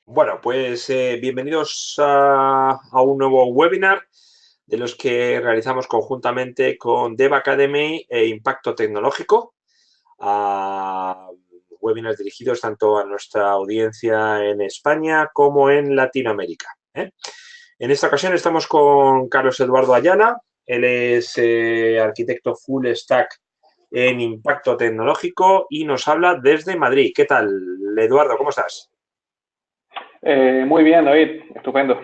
Bueno, pues bienvenidos a un nuevo webinar de los que realizamos conjuntamente con Dev Academy e Impacto Tecnológico. Webinars dirigidos tanto a nuestra audiencia en España como en Latinoamérica. En esta ocasión estamos con Carlos Eduardo Ayala. Él es arquitecto full stack en Impacto Tecnológico y nos habla desde Madrid. ¿Qué tal, Eduardo? ¿Cómo estás? Muy bien, David, estupendo.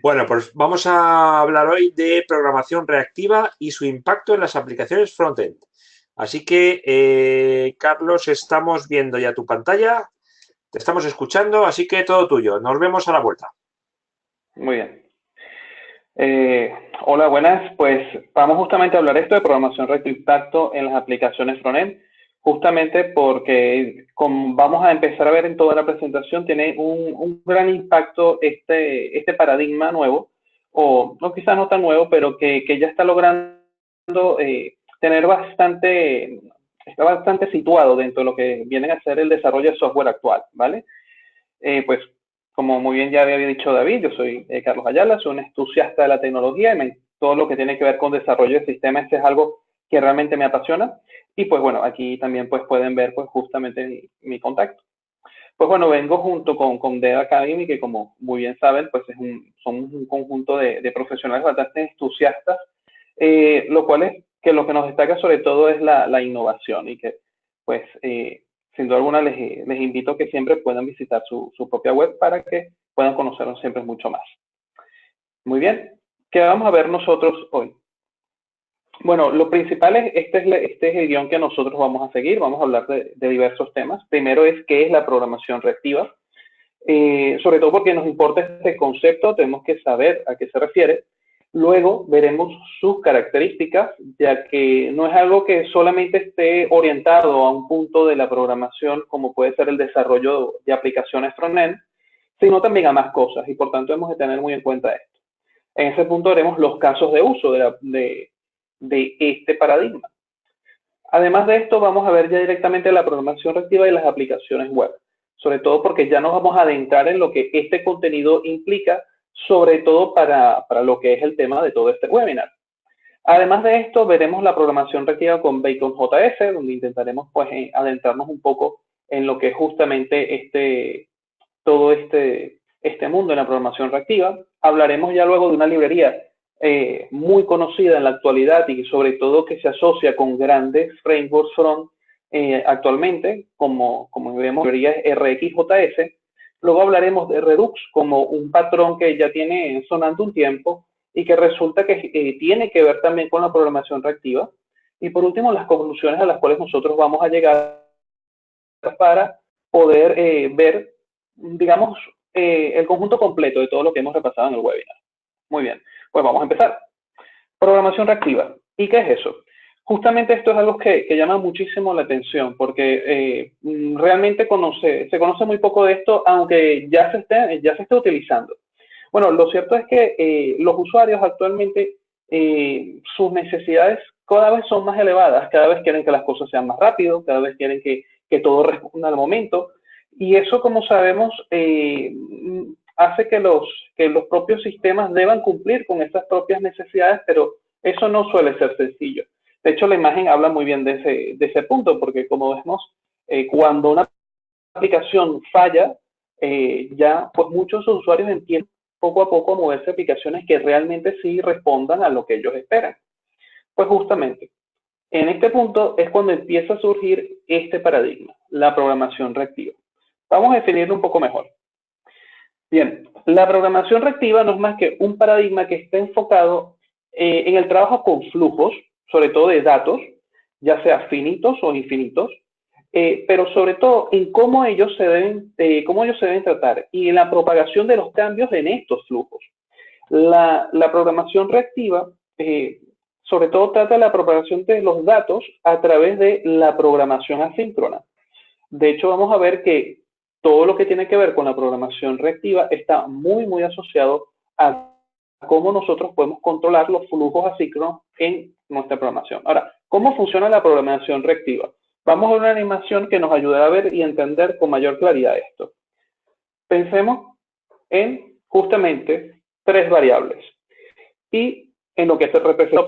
Bueno, pues vamos a hablar hoy de programación reactiva y su impacto en las aplicaciones frontend. Así que, Carlos, estamos viendo ya tu pantalla, te estamos escuchando, así que todo tuyo. Nos vemos a la vuelta. Muy bien. Hola, buenas. Pues vamos justamente a hablar esto de programación reactiva impacto en las aplicaciones frontend, justamente porque como vamos a empezar a ver en toda la presentación, tiene un gran impacto este paradigma nuevo, o quizás no tan nuevo, pero que ya está logrando tener está bastante situado dentro de lo que viene a ser el desarrollo de software actual, ¿vale? Pues como muy bien ya había dicho David, yo soy Carlos Ayala, soy un entusiasta de la tecnología y todo lo que tiene que ver con desarrollo de sistemas es algo que realmente me apasiona. Y pues bueno, aquí también pues pueden ver pues justamente mi contacto. Pues bueno, vengo junto con Dev Academy, que como muy bien saben, pues somos un conjunto de profesionales bastante entusiastas, lo cual es que lo que nos destaca sobre todo es la innovación y que pues sin duda alguna les invito a que siempre puedan visitar su propia web para que puedan conocernos siempre mucho más. Muy bien, ¿qué vamos a ver nosotros hoy? Bueno, lo principal es, este es el guión que nosotros vamos a seguir, vamos a hablar de diversos temas. Primero es qué es la programación reactiva, sobre todo porque nos importa este concepto, tenemos que saber a qué se refiere. Luego veremos sus características, ya que no es algo que solamente esté orientado a un punto de la programación, como puede ser el desarrollo de aplicaciones frontend, sino también a más cosas, y por tanto hemos de tener muy en cuenta esto. En ese punto veremos los casos de uso de este paradigma. Además de esto, vamos a ver ya directamente la programación reactiva y las aplicaciones web, sobre todo porque ya nos vamos a adentrar en lo que este contenido implica, sobre todo para lo que es el tema de todo este webinar. Además de esto, veremos la programación reactiva con Bacon.js, donde intentaremos pues adentrarnos un poco en lo que es justamente todo este mundo en la programación reactiva. Hablaremos ya luego de una librería muy conocida en la actualidad y sobre todo que se asocia con grandes frameworks front actualmente, como vemos, librería RxJS. Luego hablaremos de Redux como un patrón que ya tiene sonando un tiempo y que resulta que tiene que ver también con la programación reactiva. Y por último, las conclusiones a las cuales nosotros vamos a llegar para poder ver, digamos, el conjunto completo de todo lo que hemos repasado en el webinar. Muy bien, pues vamos a empezar. Programación reactiva. ¿Y qué es eso? Justamente esto es algo que llama muchísimo la atención porque realmente se conoce muy poco de esto, aunque ya se esté utilizando. Bueno, lo cierto es que los usuarios actualmente, sus necesidades cada vez son más elevadas, cada vez quieren que las cosas sean más rápido, cada vez quieren que todo responda al momento. Y eso, como sabemos, hace que los propios sistemas deban cumplir con esas propias necesidades, pero eso no suele ser sencillo. De hecho, la imagen habla muy bien de ese punto, porque como vemos, cuando una aplicación falla, ya pues muchos usuarios entienden poco a poco a moverse aplicaciones que realmente sí respondan a lo que ellos esperan. Pues justamente, en este punto es cuando empieza a surgir este paradigma, la programación reactiva. Vamos a definirlo un poco mejor. Bien, la programación reactiva no es más que un paradigma que está enfocado en el trabajo con flujos, sobre todo de datos, ya sea finitos o infinitos, pero sobre todo en cómo ellos se deben tratar y en la propagación de los cambios en estos flujos. La programación reactiva, sobre todo, trata de la propagación de los datos a través de la programación asíncrona. De hecho, vamos a ver que todo lo que tiene que ver con la programación reactiva está muy asociado a cómo nosotros podemos controlar los flujos asíncronos en nuestra programación. Ahora, ¿cómo funciona la programación reactiva? Vamos a ver una animación que nos ayudará a ver y entender con mayor claridad esto. Pensemos en justamente tres variables y en lo que se representa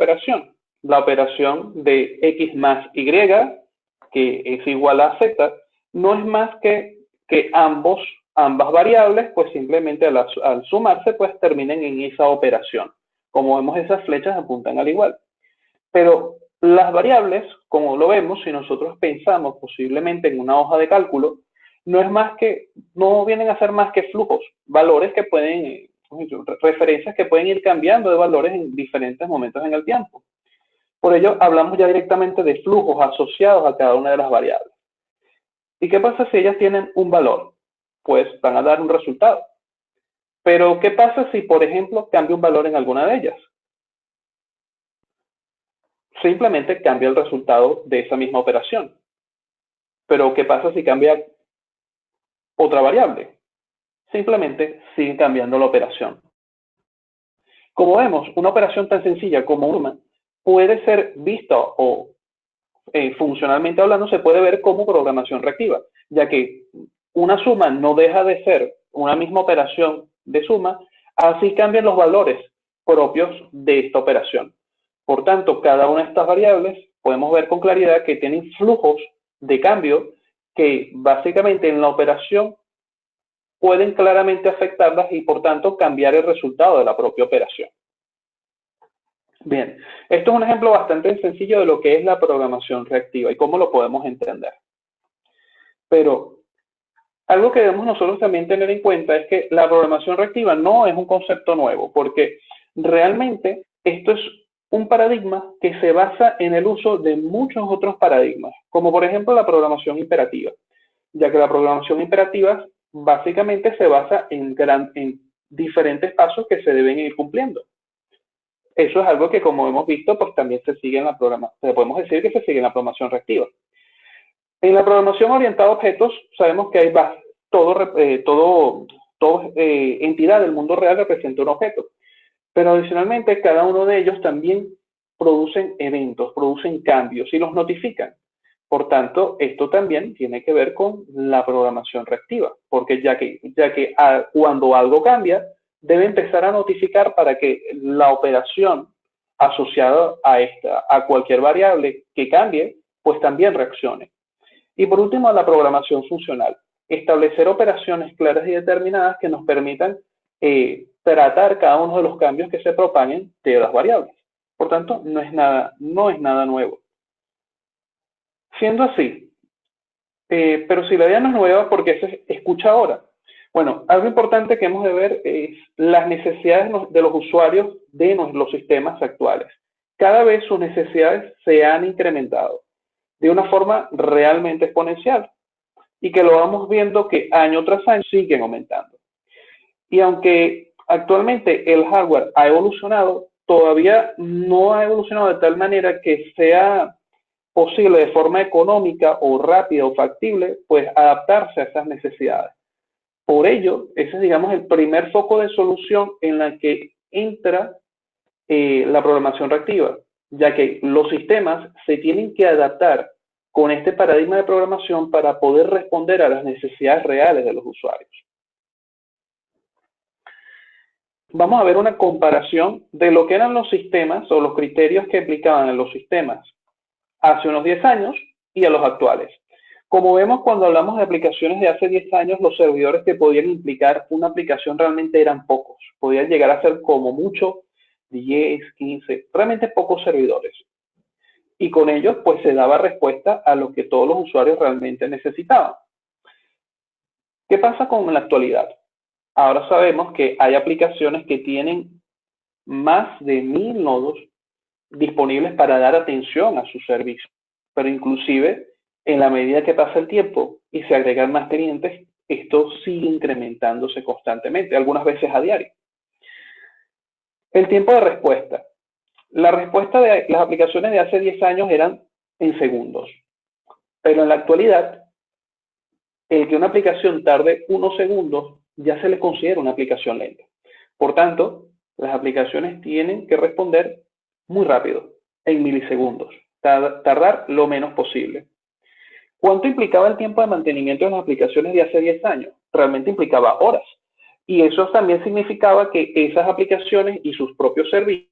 la operación de x más y, que es igual a z, no es más que ambas variables, pues simplemente al sumarse, pues terminen en esa operación. Como vemos, esas flechas apuntan al igual. Pero las variables, como lo vemos, si nosotros pensamos posiblemente en una hoja de cálculo, no vienen a ser más que flujos, valores que pueden, referencias que pueden ir cambiando de valores en diferentes momentos en el tiempo. Por ello, hablamos ya directamente de flujos asociados a cada una de las variables. ¿Y qué pasa si ellas tienen un valor? Pues van a dar un resultado. Pero, ¿qué pasa si, por ejemplo, cambia un valor en alguna de ellas? Simplemente cambia el resultado de esa misma operación. Pero, ¿qué pasa si cambia otra variable? Simplemente sigue cambiando la operación. Como vemos, una operación tan sencilla como una puede ser vista o funcionalmente hablando se puede ver como programación reactiva, ya que una suma no deja de ser una misma operación de suma, así cambian los valores propios de esta operación. Por tanto, cada una de estas variables podemos ver con claridad que tienen flujos de cambio que básicamente en la operación pueden claramente afectarlas y por tanto cambiar el resultado de la propia operación. Bien, esto es un ejemplo bastante sencillo de lo que es la programación reactiva y cómo lo podemos entender. Pero algo que debemos nosotros también tener en cuenta es que la programación reactiva no es un concepto nuevo, porque realmente esto es un paradigma que se basa en el uso de muchos otros paradigmas, como por ejemplo la programación imperativa, ya que la programación imperativa básicamente se basa en diferentes pasos que se deben ir cumpliendo. Eso es algo que, como hemos visto, pues también se sigue en la programación, podemos decir que se sigue en la programación reactiva. En la programación orientada a objetos, sabemos que hay toda entidad del mundo real representa un objeto. Pero adicionalmente, cada uno de ellos también producen eventos, producen cambios y los notifican. Por tanto, esto también tiene que ver con la programación reactiva, porque ya que cuando algo cambia, debe empezar a notificar para que la operación asociada a cualquier variable que cambie, pues también reaccione. Y por último, la programación funcional. Establecer operaciones claras y determinadas que nos permitan tratar cada uno de los cambios que se propaguen de las variables. Por tanto, no es nada nuevo. Siendo así, pero si la idea no es nueva, ¿por qué se escucha ahora? Bueno, algo importante que hemos de ver es las necesidades de los usuarios de los sistemas actuales. Cada vez sus necesidades se han incrementado de una forma realmente exponencial y que lo vamos viendo que año tras año siguen aumentando. Y aunque actualmente el hardware ha evolucionado, todavía no ha evolucionado de tal manera que sea posible de forma económica o rápida o factible, pues adaptarse a esas necesidades. Por ello, ese es, digamos, el primer foco de solución en la que entra la programación reactiva, ya que los sistemas se tienen que adaptar con este paradigma de programación para poder responder a las necesidades reales de los usuarios. Vamos a ver una comparación de lo que eran los sistemas o los criterios que aplicaban en los sistemas hace unos 10 años y a los actuales. Como vemos, cuando hablamos de aplicaciones de hace 10 años, los servidores que podían implicar una aplicación realmente eran pocos. Podían llegar a ser como mucho 10, 15, realmente pocos servidores. Y con ellos, pues se daba respuesta a lo que todos los usuarios realmente necesitaban. ¿Qué pasa con la actualidad? Ahora sabemos que hay aplicaciones que tienen más de 1000 nodos disponibles para dar atención a sus servicios. Pero inclusive, en la medida que pasa el tiempo y se agregan más clientes, esto sigue incrementándose constantemente, algunas veces a diario. El tiempo de respuesta. La respuesta de las aplicaciones de hace 10 años eran en segundos. Pero en la actualidad, el que una aplicación tarde unos segundos ya se le considera una aplicación lenta. Por tanto, las aplicaciones tienen que responder muy rápido, en milisegundos, tardar lo menos posible. ¿Cuánto implicaba el tiempo de mantenimiento de las aplicaciones de hace 10 años? realmente implicaba horas. Y eso también significaba que esas aplicaciones y sus propios servicios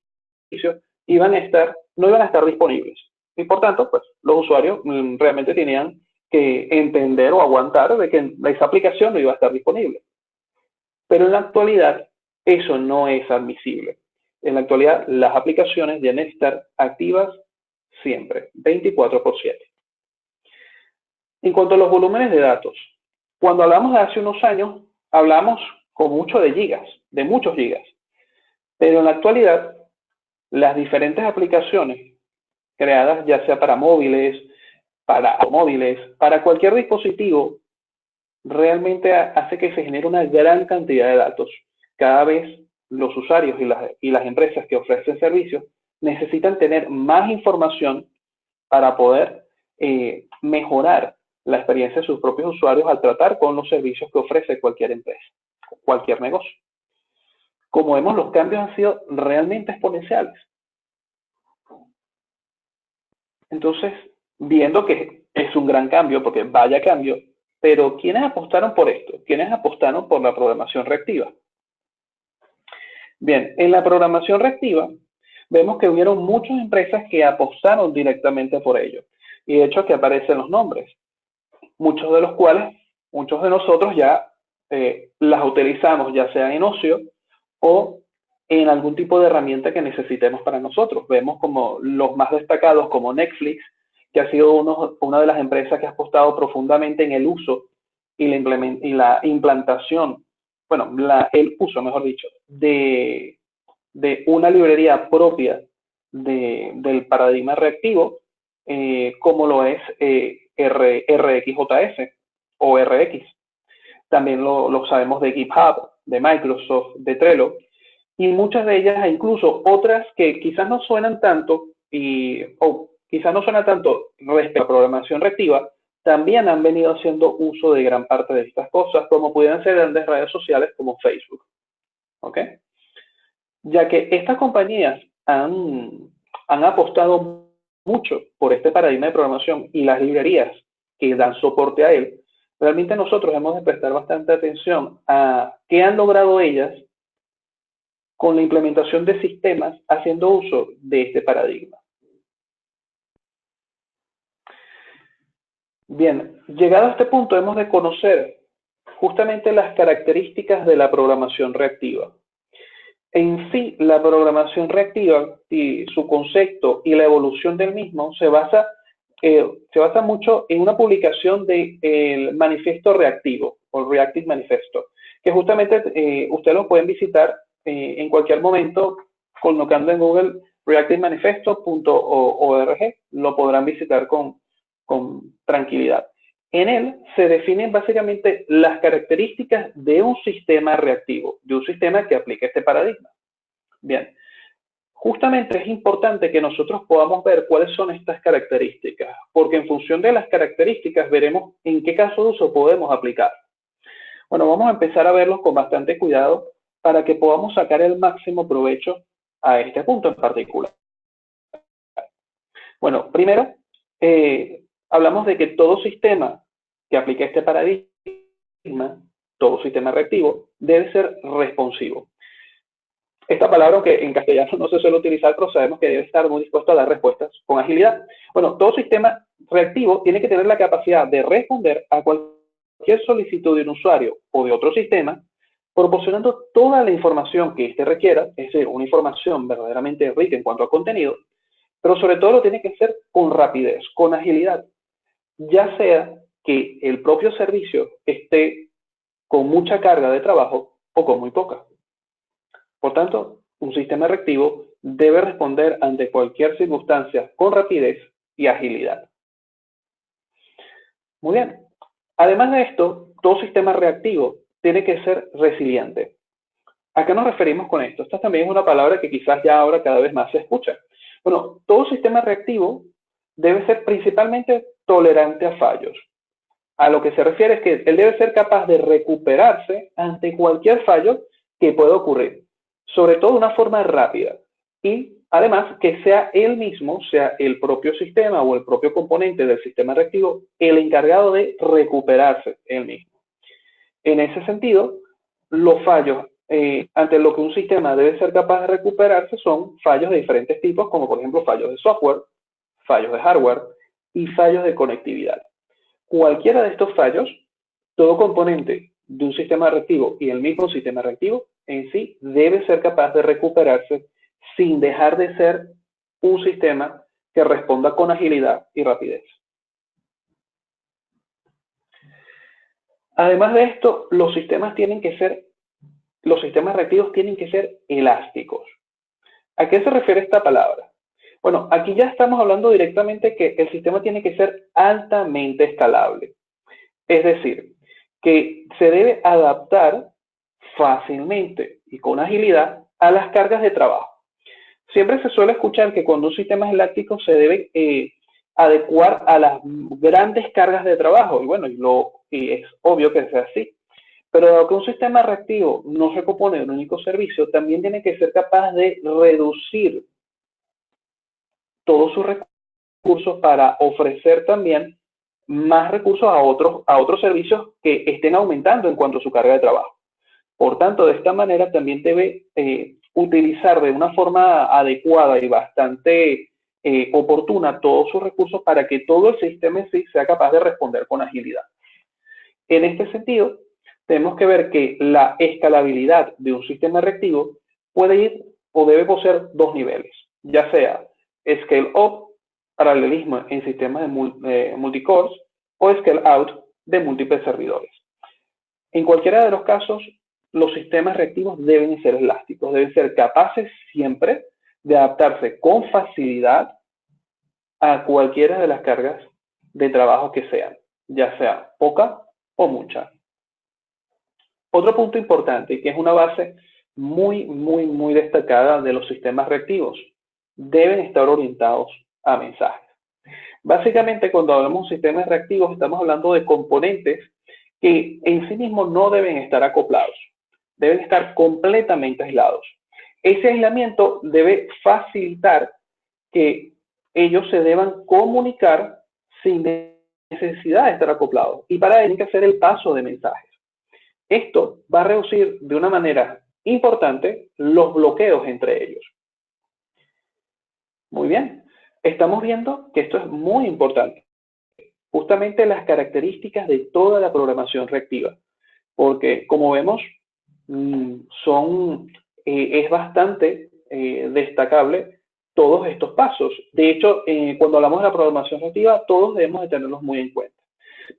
no iban a estar disponibles. Y por tanto, pues los usuarios realmente tenían que entender o aguantar de que esa aplicación no iba a estar disponible. Pero en la actualidad, eso no es admisible. En la actualidad, las aplicaciones deben estar activas siempre, 24/7. En cuanto a los volúmenes de datos, cuando hablamos de hace unos años, hablamos con mucho de gigas, de muchos gigas. Pero en la actualidad, las diferentes aplicaciones creadas ya sea para móviles, para automóviles, para cualquier dispositivo, realmente hace que se genere una gran cantidad de datos. Cada vez los usuarios y las empresas que ofrecen servicios necesitan tener más información para poder mejorar la experiencia de sus propios usuarios al tratar con los servicios que ofrece cualquier empresa, cualquier negocio. Como vemos, los cambios han sido realmente exponenciales. Entonces, viendo que es un gran cambio, porque vaya cambio, pero ¿quiénes apostaron por esto? ¿Quiénes apostaron por la programación reactiva? Bien, en la programación reactiva vemos que hubieron muchas empresas que apostaron directamente por ello. Y de hecho aquí aparecen los nombres, muchos de los cuales, muchos de nosotros ya las utilizamos, ya sea en ocio o en algún tipo de herramienta que necesitemos para nosotros. Vemos como los más destacados como Netflix, que ha sido una de las empresas que ha apostado profundamente en el uso y la implantación, bueno, el uso, mejor dicho, de una librería propia del paradigma reactivo, como lo es RxJS o RX. También lo sabemos de GitHub, de Microsoft, de Trello, y muchas de ellas, e incluso otras que quizás no suenan tanto, o quizás no suena tanto respecto a programación reactiva, también han venido haciendo uso de gran parte de estas cosas, como pudieran ser grandes redes sociales como Facebook. ¿Ok? Ya que estas compañías han apostado mucho por este paradigma de programación y las librerías que dan soporte a él, realmente nosotros hemos de prestar bastante atención a qué han logrado ellas con la implementación de sistemas haciendo uso de este paradigma. Bien, llegado a este punto hemos de conocer justamente las características de la programación reactiva. En sí, la programación reactiva y su concepto y la evolución del mismo se basa mucho en una publicación del manifiesto reactivo, o Reactive Manifesto, que justamente ustedes lo pueden visitar en cualquier momento colocando en Google reactivemanifesto.org, lo podrán visitar con tranquilidad. En él se definen básicamente las características de un sistema reactivo, de un sistema que aplica este paradigma. Bien, justamente es importante que nosotros podamos ver cuáles son estas características, porque en función de las características veremos en qué caso de uso podemos aplicar. Bueno, vamos a empezar a verlos con bastante cuidado para que podamos sacar el máximo provecho a este punto en particular. Bueno, primero, hablamos de que todo sistema que aplique este paradigma, todo sistema reactivo, debe ser responsivo. Esta palabra, que en castellano no se suele utilizar, pero sabemos que debe estar muy dispuesto a dar respuestas con agilidad. Bueno, todo sistema reactivo tiene que tener la capacidad de responder a cualquier solicitud de un usuario o de otro sistema, proporcionando toda la información que éste requiera, es decir, una información verdaderamente rica en cuanto a contenido, pero sobre todo lo tiene que hacer con rapidez, con agilidad, ya sea que el propio servicio esté con mucha carga de trabajo o con muy poca. Por tanto, un sistema reactivo debe responder ante cualquier circunstancia con rapidez y agilidad. Muy bien. Además de esto, todo sistema reactivo tiene que ser resiliente. ¿A qué nos referimos con esto? Esta también es una palabra que quizás ya ahora cada vez más se escucha. Bueno, todo sistema reactivo debe ser principalmente tolerante a fallos. A lo que se refiere es que él debe ser capaz de recuperarse ante cualquier fallo que pueda ocurrir, sobre todo de una forma rápida. Y además que sea él mismo, sea el propio sistema o el propio componente del sistema reactivo, el encargado de recuperarse él mismo. En ese sentido, los fallos ante lo que un sistema debe ser capaz de recuperarse son fallos de diferentes tipos, como por ejemplo fallos de software, fallos de hardware y fallos de conectividad. Cualquiera de estos fallos, todo componente de un sistema reactivo y el mismo sistema reactivo en sí debe ser capaz de recuperarse sin dejar de ser un sistema que responda con agilidad y rapidez. Además de esto, los sistemas reactivos tienen que ser elásticos. ¿A qué se refiere esta palabra? Bueno, aquí ya estamos hablando directamente que el sistema tiene que ser altamente escalable. Es decir, que se debe adaptar fácilmente y con agilidad a las cargas de trabajo. Siempre se suele escuchar que cuando un sistema es elástico se debe adecuar a las grandes cargas de trabajo. Y bueno, y es obvio que sea así. Pero dado que un sistema reactivo no se compone de un único servicio, también tiene que ser capaz de reducir todos sus recursos para ofrecer también más recursos a otros servicios que estén aumentando en cuanto a su carga de trabajo. Por tanto, de esta manera también debe utilizar de una forma adecuada y bastante oportuna todos sus recursos para que todo el sistema en sí sea capaz de responder con agilidad. En este sentido, tenemos que ver que la escalabilidad de un sistema reactivo puede ir o debe poseer dos niveles, ya sea scale up, paralelismo en sistemas de multicores, o scale out de múltiples servidores. En cualquiera de los casos, los sistemas reactivos deben ser elásticos, deben ser capaces siempre de adaptarse con facilidad a cualquiera de las cargas de trabajo que sean, ya sea poca o mucha. Otro punto importante, que es una base muy destacada de los sistemas reactivos, deben estar orientados a mensajes. Básicamente, cuando hablamos de sistemas reactivos, estamos hablando de componentes que en sí mismos no deben estar acoplados, deben estar completamente aislados. Ese aislamiento debe facilitar que ellos se deban comunicar sin necesidad de estar acoplados, y para ello hay que hacer el paso de mensajes. Esto va a reducir de una manera importante los bloqueos entre ellos. Muy bien, estamos viendo que esto es muy importante. Justamente las características de toda la programación reactiva, porque como vemos, es bastante destacable todos estos pasos. De hecho, cuando hablamos de la programación reactiva, todos debemos de tenerlos muy en cuenta.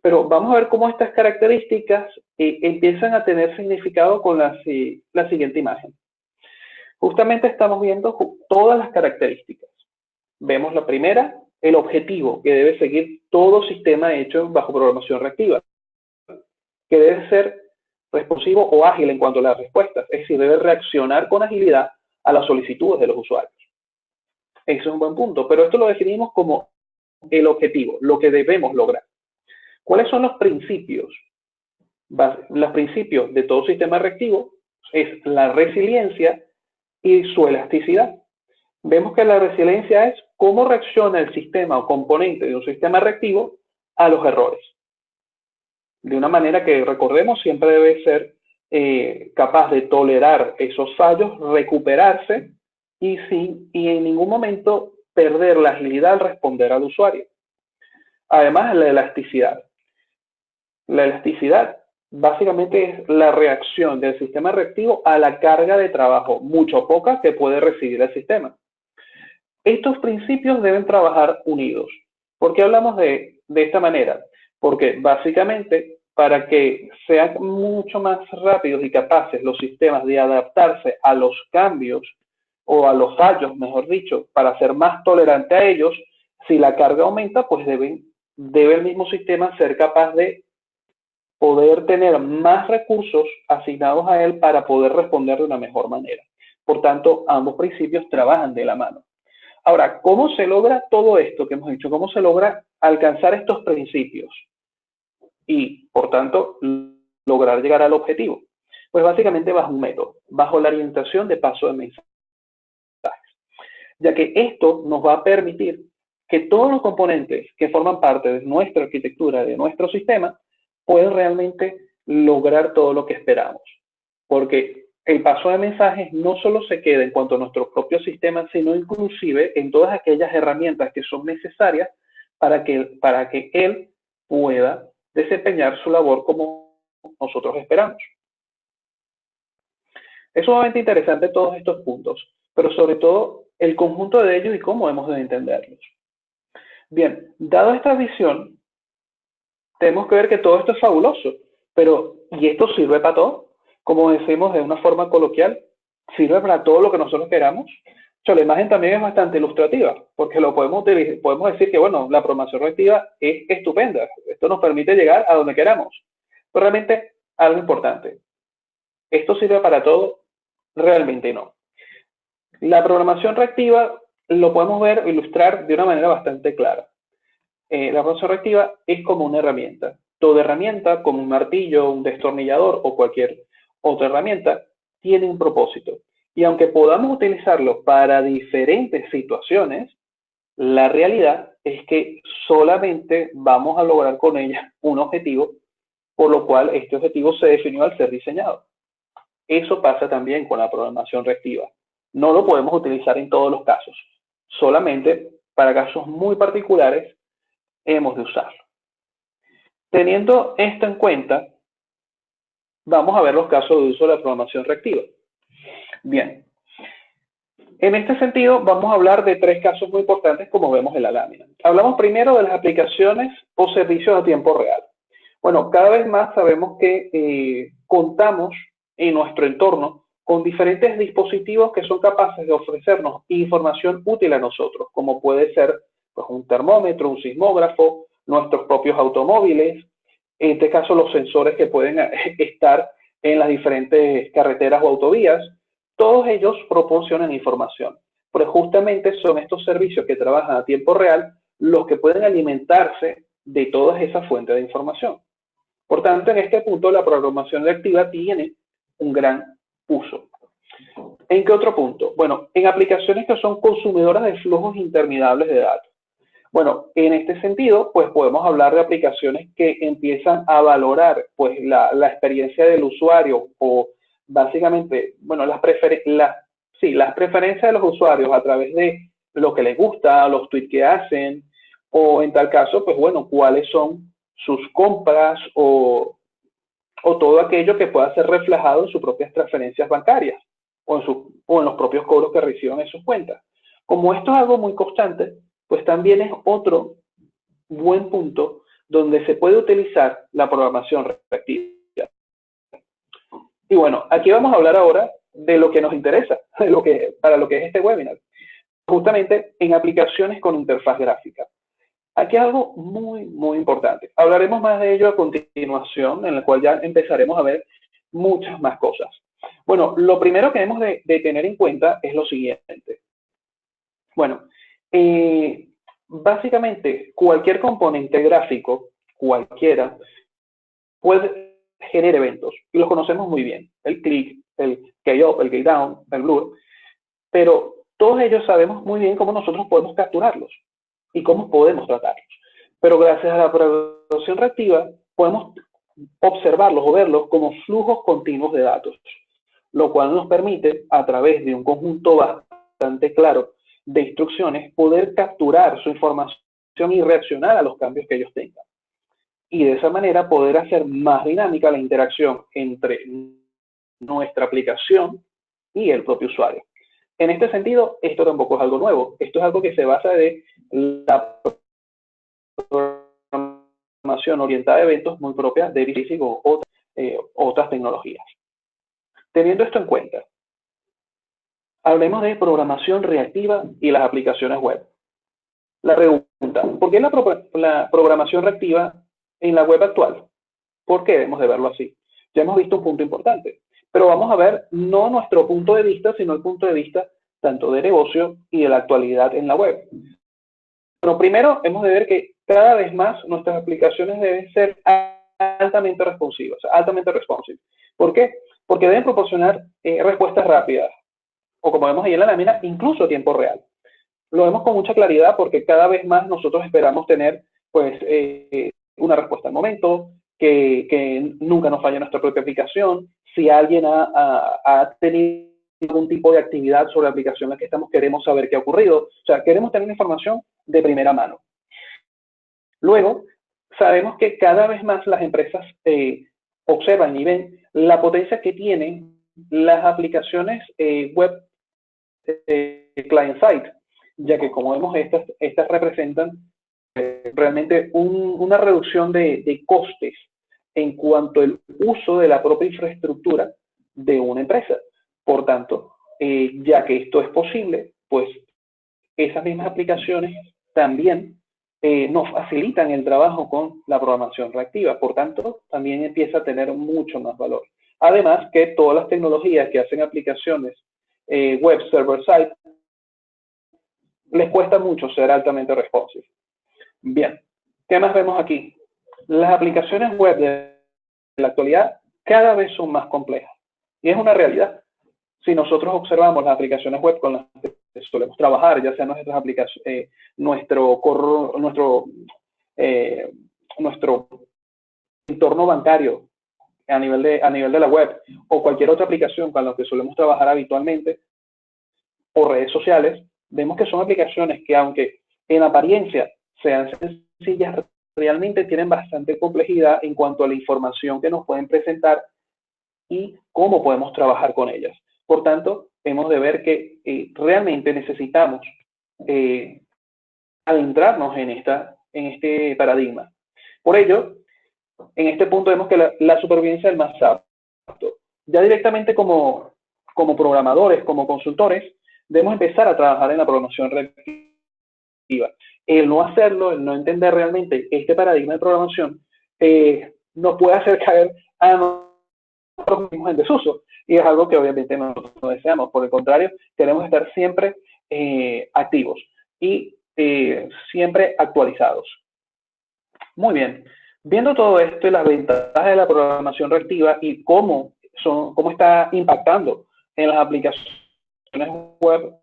Pero vamos a ver cómo estas características empiezan a tener significado con la siguiente imagen. Justamente estamos viendo todas las características. Vemos la primera, el objetivo que debe seguir todo sistema hecho bajo programación reactiva, que debe ser responsivo o ágil en cuanto a las respuestas, es decir, debe reaccionar con agilidad a las solicitudes de los usuarios. Eso es un buen punto, pero esto lo definimos como el objetivo, lo que debemos lograr. ¿Cuáles son los principios? Los principios de todo sistema reactivo es la resiliencia y su elasticidad. Vemos que la resiliencia es cómo reacciona el sistema o componente de un sistema reactivo a los errores. De una manera que, recordemos, siempre debe ser capaz de tolerar esos fallos, recuperarse y en ningún momento perder la agilidad al responder al usuario. Además, la elasticidad. La elasticidad básicamente es la reacción del sistema reactivo a la carga de trabajo, mucho o poca, que puede recibir el sistema. Estos principios deben trabajar unidos. ¿Por qué hablamos de esta manera? Porque básicamente para que sean mucho más rápidos y capaces los sistemas de adaptarse a los cambios o a los fallos, mejor dicho, para ser más tolerante a ellos, si la carga aumenta, pues debe el mismo sistema ser capaz de poder tener más recursos asignados a él para poder responder de una mejor manera. Por tanto, ambos principios trabajan de la mano. Ahora, ¿cómo se logra todo esto que hemos dicho? ¿Cómo se logra alcanzar estos principios? Y, por tanto, lograr llegar al objetivo. Pues básicamente bajo un método, bajo la orientación de paso de mensajes. Ya que esto nos va a permitir que todos los componentes que forman parte de nuestra arquitectura, de nuestro sistema, pueden realmente lograr todo lo que esperamos. Porque el paso de mensajes no solo se queda en cuanto a nuestro propio sistema, sino inclusive en todas aquellas herramientas que son necesarias para que él pueda desempeñar su labor como nosotros esperamos. Es sumamente interesante todos estos puntos, pero sobre todo el conjunto de ellos y cómo hemos de entenderlos. Bien, dado esta visión, tenemos que ver que todo esto es fabuloso, pero ¿y esto sirve para todo? Como decimos de una forma coloquial, ¿sirve para todo lo que nosotros queramos? O sea, la imagen también es bastante ilustrativa, porque lo podemos decir que, bueno, la programación reactiva es estupenda. Esto nos permite llegar a donde queramos. Pero realmente, algo importante, ¿esto sirve para todo? Realmente no. La programación reactiva lo podemos ver o ilustrar de una manera bastante clara. La programación reactiva es como una herramienta. Toda herramienta, como un martillo, un destornillador o cualquier otra herramienta, tiene un propósito. Y aunque podamos utilizarlo para diferentes situaciones, la realidad es que solamente vamos a lograr con ella un objetivo, por lo cual este objetivo se definió al ser diseñado. Eso pasa también con la programación reactiva. No lo podemos utilizar en todos los casos. Solamente para casos muy particulares hemos de usarlo. Teniendo esto en cuenta, vamos a ver los casos de uso de la programación reactiva. Bien, en este sentido vamos a hablar de tres casos muy importantes como vemos en la lámina. Hablamos primero de las aplicaciones o servicios a tiempo real. Bueno, cada vez más sabemos que contamos en nuestro entorno con diferentes dispositivos que son capaces de ofrecernos información útil a nosotros, como puede ser pues, un termómetro, un sismógrafo, nuestros propios automóviles, en este caso los sensores que pueden estar en las diferentes carreteras o autovías, todos ellos proporcionan información, pero justamente son estos servicios que trabajan a tiempo real los que pueden alimentarse de todas esas fuentes de información. Por tanto, en este punto la programación reactiva tiene un gran uso. ¿En qué otro punto? Bueno, en aplicaciones que son consumidoras de flujos interminables de datos. Bueno, en este sentido, pues podemos hablar de aplicaciones que empiezan a valorar pues la experiencia del usuario o básicamente, bueno, las preferencias de los usuarios a través de lo que les gusta, los tweets que hacen, o en tal caso, pues bueno, cuáles son sus compras o todo aquello que pueda ser reflejado en sus propias transferencias bancarias o en los propios cobros que reciban en sus cuentas. Como esto es algo muy constante, pues también es otro buen punto donde se puede utilizar la programación reactiva. Y bueno, aquí vamos a hablar ahora de lo que nos interesa, para lo que es este webinar, justamente en aplicaciones con interfaz gráfica. Aquí hay algo muy, muy importante. Hablaremos más de ello a continuación, en el cual ya empezaremos a ver muchas más cosas. Bueno, lo primero que debemos de tener en cuenta es lo siguiente. Bueno, básicamente cualquier componente gráfico, cualquiera, puede generar eventos. Y los conocemos muy bien. El click, el key-up, el key-down, el blur. Pero todos ellos sabemos muy bien cómo nosotros podemos capturarlos y cómo podemos tratarlos. Pero gracias a la programación reactiva podemos observarlos o verlos como flujos continuos de datos, lo cual nos permite, a través de un conjunto bastante claro de instrucciones, poder capturar su información y reaccionar a los cambios que ellos tengan. Y de esa manera poder hacer más dinámica la interacción entre nuestra aplicación y el propio usuario. En este sentido, esto tampoco es algo nuevo. Esto es algo que se basa de la programación orientada a eventos muy propias de Basic o otras tecnologías. Teniendo esto en cuenta, hablemos de programación reactiva y las aplicaciones web. La pregunta, ¿por qué la programación reactiva en la web actual? ¿Por qué debemos de verlo así? Ya hemos visto un punto importante, pero vamos a ver no nuestro punto de vista, sino el punto de vista tanto de negocio y de la actualidad en la web. Pero primero hemos de ver que cada vez más nuestras aplicaciones deben ser altamente responsivas, altamente responsive. ¿Por qué? Porque deben proporcionar respuestas rápidas, o como vemos ahí en la lámina, incluso a tiempo real. Lo vemos con mucha claridad porque cada vez más nosotros esperamos tener pues una respuesta al momento, que nunca nos falla nuestra propia aplicación, si alguien ha tenido algún tipo de actividad sobre la aplicación en la que estamos, queremos saber qué ha ocurrido. O sea, queremos tener información de primera mano. Luego, sabemos que cada vez más las empresas observan y ven la potencia que tienen las aplicaciones web client-side, ya que como vemos, estas representan realmente una reducción de costes en cuanto al uso de la propia infraestructura de una empresa. Por tanto, ya que esto es posible, pues esas mismas aplicaciones también nos facilitan el trabajo con la programación reactiva. Por tanto, también empieza a tener mucho más valor. Además que todas las tecnologías que hacen aplicaciones web server-side les cuesta mucho ser altamente responsive. Bien, ¿qué más vemos aquí? Las aplicaciones web de la actualidad cada vez son más complejas. Y es una realidad. Si nosotros observamos las aplicaciones web con las que solemos trabajar, ya sea nuestras aplicaciones, nuestro entorno bancario a nivel de la web, o cualquier otra aplicación con la que solemos trabajar habitualmente, o redes sociales, vemos que son aplicaciones que, aunque en apariencia sean sencillas, realmente tienen bastante complejidad en cuanto a la información que nos pueden presentar y cómo podemos trabajar con ellas. Por tanto, hemos de ver que realmente necesitamos adentrarnos en este paradigma. Por ello, en este punto vemos que la supervivencia del más apto. Ya directamente como programadores, como consultores, debemos empezar a trabajar en la programación reactiva. El no hacerlo, el no entender realmente este paradigma de programación, nos puede hacer caer a nosotros mismos en desuso. Y es algo que obviamente nosotros no deseamos. Por el contrario, queremos estar siempre activos y siempre actualizados. Muy bien. Viendo todo esto y las ventajas de la programación reactiva y cómo está impactando en las aplicaciones web,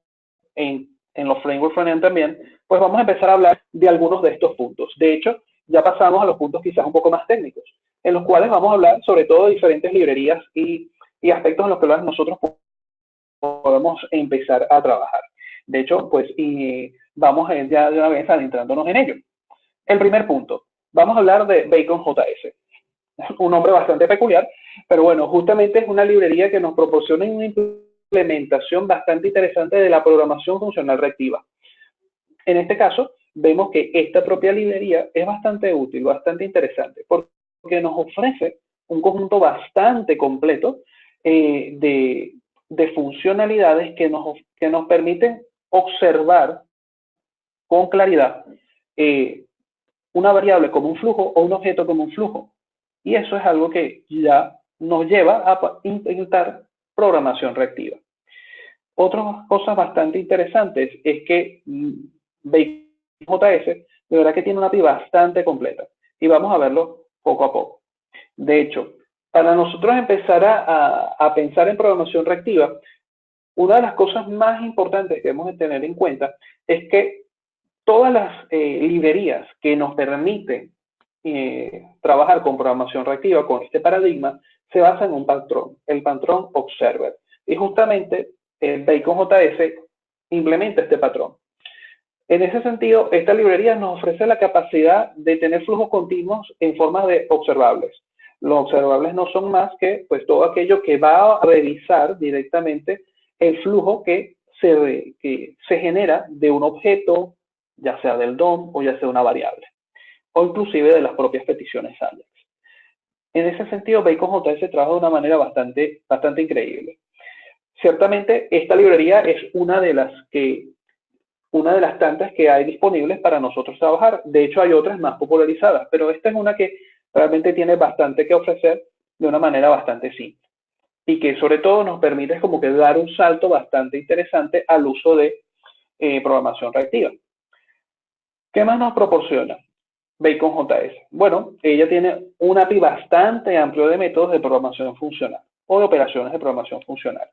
en los frameworks frontend también, pues vamos a empezar a hablar de algunos de estos puntos. De hecho, ya pasamos a los puntos quizás un poco más técnicos, en los cuales vamos a hablar sobre todo de diferentes librerías y aspectos en los que nosotros podemos empezar a trabajar. De hecho, pues vamos ya de una vez adentrándonos en ello. El primer punto, vamos a hablar de Bacon.js. Un nombre bastante peculiar, pero bueno, justamente es una librería que nos proporciona una implementación bastante interesante de la programación funcional reactiva. En este caso, vemos que esta propia librería es bastante útil, bastante interesante, porque nos ofrece un conjunto bastante completo de funcionalidades que nos permiten observar con claridad una variable como un flujo o un objeto como un flujo. Y eso es algo que ya nos lleva a intentar programación reactiva. Otras cosas bastante interesantes es que Bacon.js de verdad que tiene una API bastante completa y vamos a verlo poco a poco. De hecho, para nosotros empezar a pensar en programación reactiva, una de las cosas más importantes que debemos de tener en cuenta es que todas las librerías que nos permiten trabajar con programación reactiva, con este paradigma, se basan en un patrón, el patrón Observer. Y justamente Bacon.js implementa este patrón. En ese sentido, esta librería nos ofrece la capacidad de tener flujos continuos en forma de observables. Los observables no son más que pues, todo aquello que va a revisar directamente el flujo que se genera de un objeto, ya sea del DOM o ya sea una variable, o inclusive de las propias peticiones AJAX. En ese sentido, Bacon.js trabaja de una manera bastante increíble. Ciertamente, esta librería es una de las tantas que hay disponibles para nosotros trabajar. De hecho, hay otras más popularizadas, pero esta es una que realmente tiene bastante que ofrecer de una manera bastante simple y que sobre todo nos permite como que dar un salto bastante interesante al uso de programación reactiva. ¿Qué más nos proporciona Bacon.js? Bueno, ella tiene un API bastante amplio de métodos de programación funcional o de operaciones de programación funcional.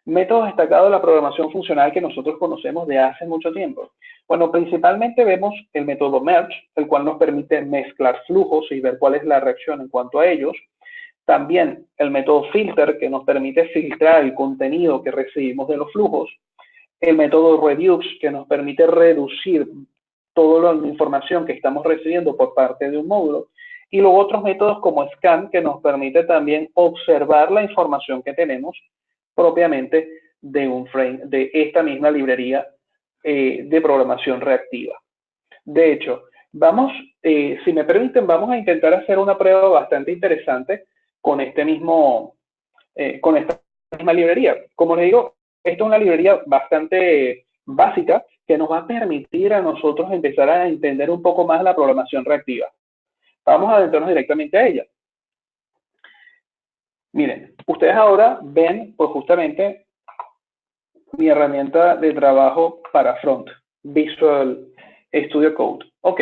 Métodos destacados de la programación funcional que nosotros conocemos de hace mucho tiempo. Bueno, principalmente vemos el método merge, el cual nos permite mezclar flujos y ver cuál es la reacción en cuanto a ellos. También el método filter, que nos permite filtrar el contenido que recibimos de los flujos. El método reduce, que nos permite reducir toda la información que estamos recibiendo por parte de un módulo. Y luego otros métodos como scan, que nos permite también observar la información que tenemos propiamente de un frame, de esta misma librería de programación reactiva. De hecho, si me permiten, vamos a intentar hacer una prueba bastante interesante con esta misma librería. Como les digo, esta es una librería bastante básica que nos va a permitir a nosotros empezar a entender un poco más la programación reactiva. Vamos a adentrarnos directamente a ella. Miren, ustedes ahora ven, pues justamente, mi herramienta de trabajo para front, Visual Studio Code. Ok,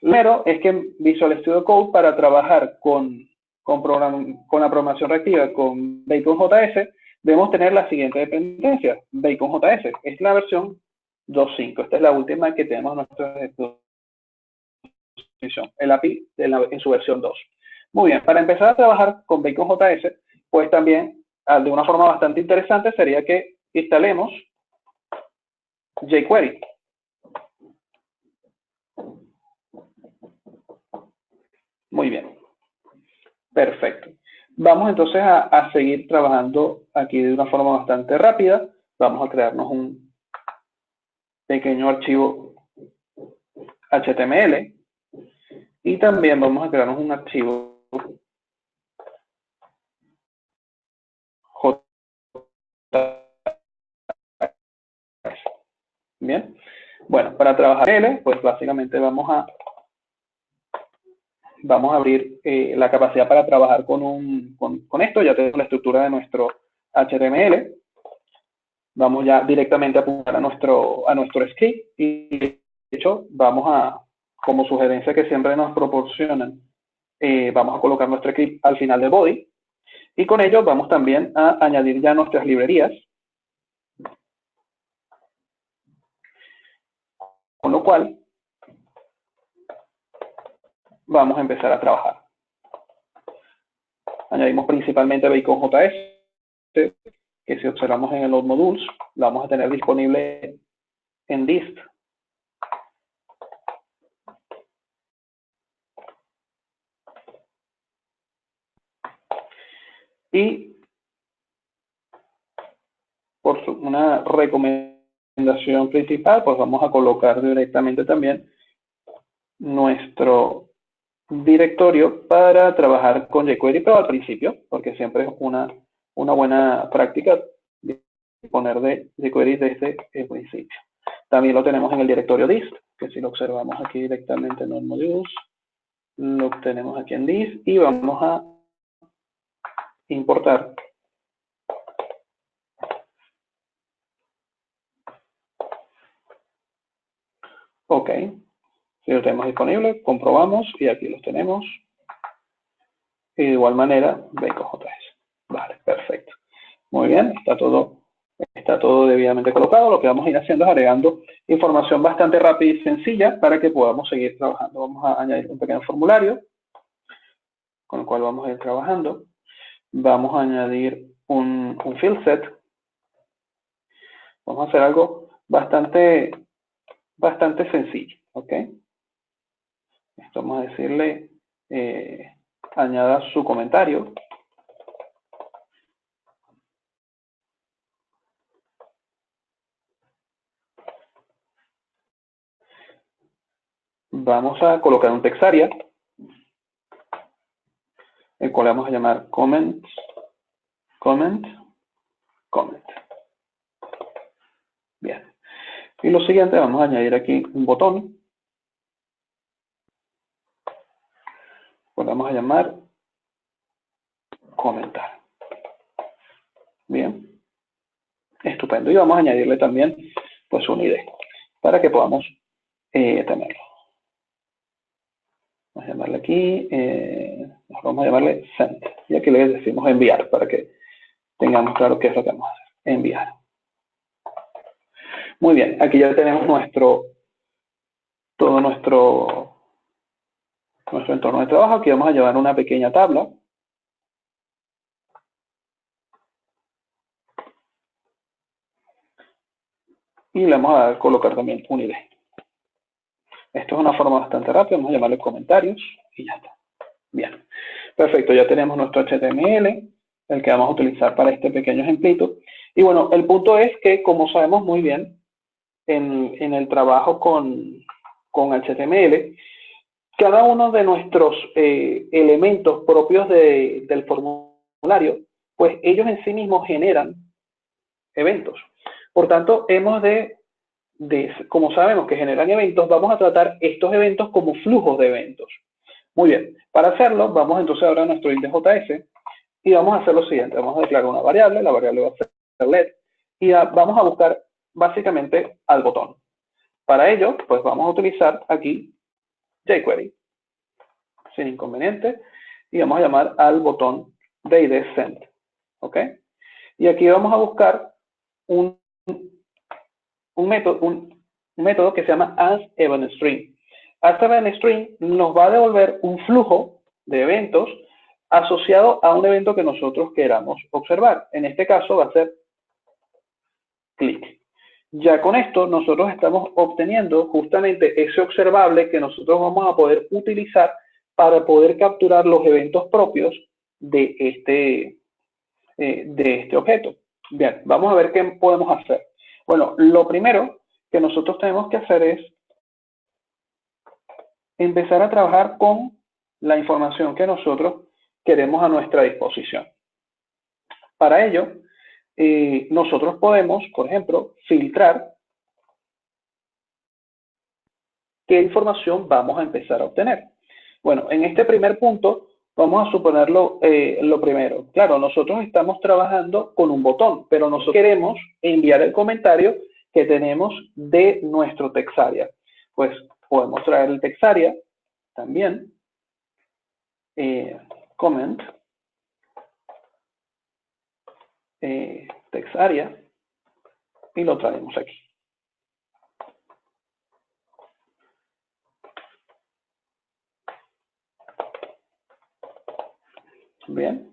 primero es que Visual Studio Code, para trabajar con la programación reactiva con Bacon.js, debemos tener la siguiente dependencia, Bacon.js. Es la versión 2.5. Esta es la última que tenemos en nuestra disposición, el API en su versión 2. Muy bien, para empezar a trabajar con Bacon.js, pues también, de una forma bastante interesante, sería que instalemos jQuery. Muy bien. Perfecto. Vamos entonces a seguir trabajando aquí de una forma bastante rápida. Vamos a crearnos un pequeño archivo HTML y también vamos a crearnos un archivo JS. Bien. Bueno, para trabajar L, pues básicamente vamos a abrir la capacidad para trabajar con esto. Ya tenemos la estructura de nuestro HTML. Vamos ya directamente a apuntar a nuestro script y de hecho vamos como sugerencia que siempre nos proporcionan, vamos a colocar nuestro script al final del body y con ello vamos también a añadir ya nuestras librerías, con lo cual vamos a empezar a trabajar. Añadimos principalmente Bacon.js, que si observamos en el Load Modules, la vamos a tener disponible en dist. Y por una recomendación principal, pues vamos a colocar directamente también nuestro directorio para trabajar con jQuery, pero al principio, porque siempre es una buena práctica poner de jQuery desde el principio. También lo tenemos en el directorio dist, que si lo observamos aquí directamente en los modules, lo tenemos aquí en dist y vamos a importar ok, si lo tenemos disponible, comprobamos y aquí los tenemos. Y de igual manera, Bacon.js. Vale, perfecto. Muy bien, está todo debidamente colocado. Lo que vamos a ir haciendo es agregando información bastante rápida y sencilla para que podamos seguir trabajando. Vamos a añadir un pequeño formulario con el cual vamos a ir trabajando. Vamos a añadir un field set. Vamos a hacer algo bastante sencillo, ¿ok? Esto vamos a decirle, añada su comentario. Vamos a colocar un text area, el cual vamos a llamar comment. Bien. Y lo siguiente, vamos a añadir aquí un botón. Pues vamos a llamar comentar. Bien. Estupendo. Y vamos a añadirle también pues un ID para que podamos tenerlo. Vamos a llamarle aquí, vamos a llamarle send. Y aquí le decimos enviar para que tengamos claro qué es lo que vamos a hacer. enviar. Muy bien, aquí ya tenemos todo nuestro entorno de trabajo. Aquí vamos a llevar una pequeña tabla. Y le vamos a colocar también un ID. Esto es una forma bastante rápida. Vamos a llamarle comentarios y ya está. Bien, perfecto. Ya tenemos nuestro HTML, el que vamos a utilizar para este pequeño ejemplito. Y bueno, el punto es que, como sabemos muy bien, en el trabajo con HTML, cada uno de nuestros elementos propios del formulario, pues ellos en sí mismos generan eventos. Por tanto, como sabemos que generan eventos, vamos a tratar estos eventos como flujos de eventos. Muy bien, para hacerlo, vamos entonces ahora a nuestro int.js y vamos a hacer lo siguiente. Vamos a declarar una variable, la variable va a ser LED, y vamos a buscar básicamente al botón. Para ello, pues vamos a utilizar aquí jQuery, sin inconveniente, y vamos a llamar al botón de ID send, ¿ok? Y aquí vamos a buscar un método que se llama asEventString. asEventString nos va a devolver un flujo de eventos asociado a un evento que nosotros queramos observar. En este caso va a ser clic. Ya con esto nosotros estamos obteniendo justamente ese observable que nosotros vamos a poder utilizar para poder capturar los eventos propios de este objeto. Bien, vamos a ver qué podemos hacer. Bueno, lo primero que nosotros tenemos que hacer es empezar a trabajar con la información que nosotros queremos a nuestra disposición. Para ello, nosotros podemos, por ejemplo, filtrar qué información vamos a empezar a obtener. Bueno, en este primer punto, vamos a suponerlo lo primero. Claro, nosotros estamos trabajando con un botón, pero nosotros queremos enviar el comentario que tenemos de nuestro Texaria. Pues podemos traer el Texaria también, comment, Texaria, y lo traemos aquí. Bien.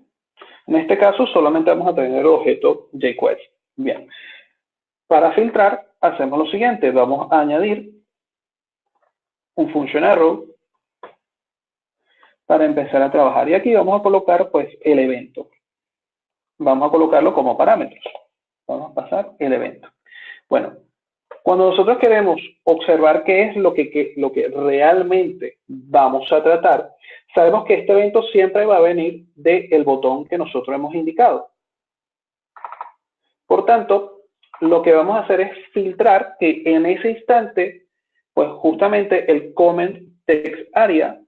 En este caso solamente vamos a tener el objeto jQuery. Bien. Para filtrar, hacemos lo siguiente. Vamos a añadir un function arrow para empezar a trabajar. Y aquí vamos a colocar pues el evento. Vamos a colocarlo como parámetros. Vamos a pasar el evento. Bueno, cuando nosotros queremos observar qué es lo que realmente vamos a tratar, sabemos que este evento siempre va a venir del botón que nosotros hemos indicado. Por tanto, lo que vamos a hacer es filtrar que en ese instante, pues justamente el comment text area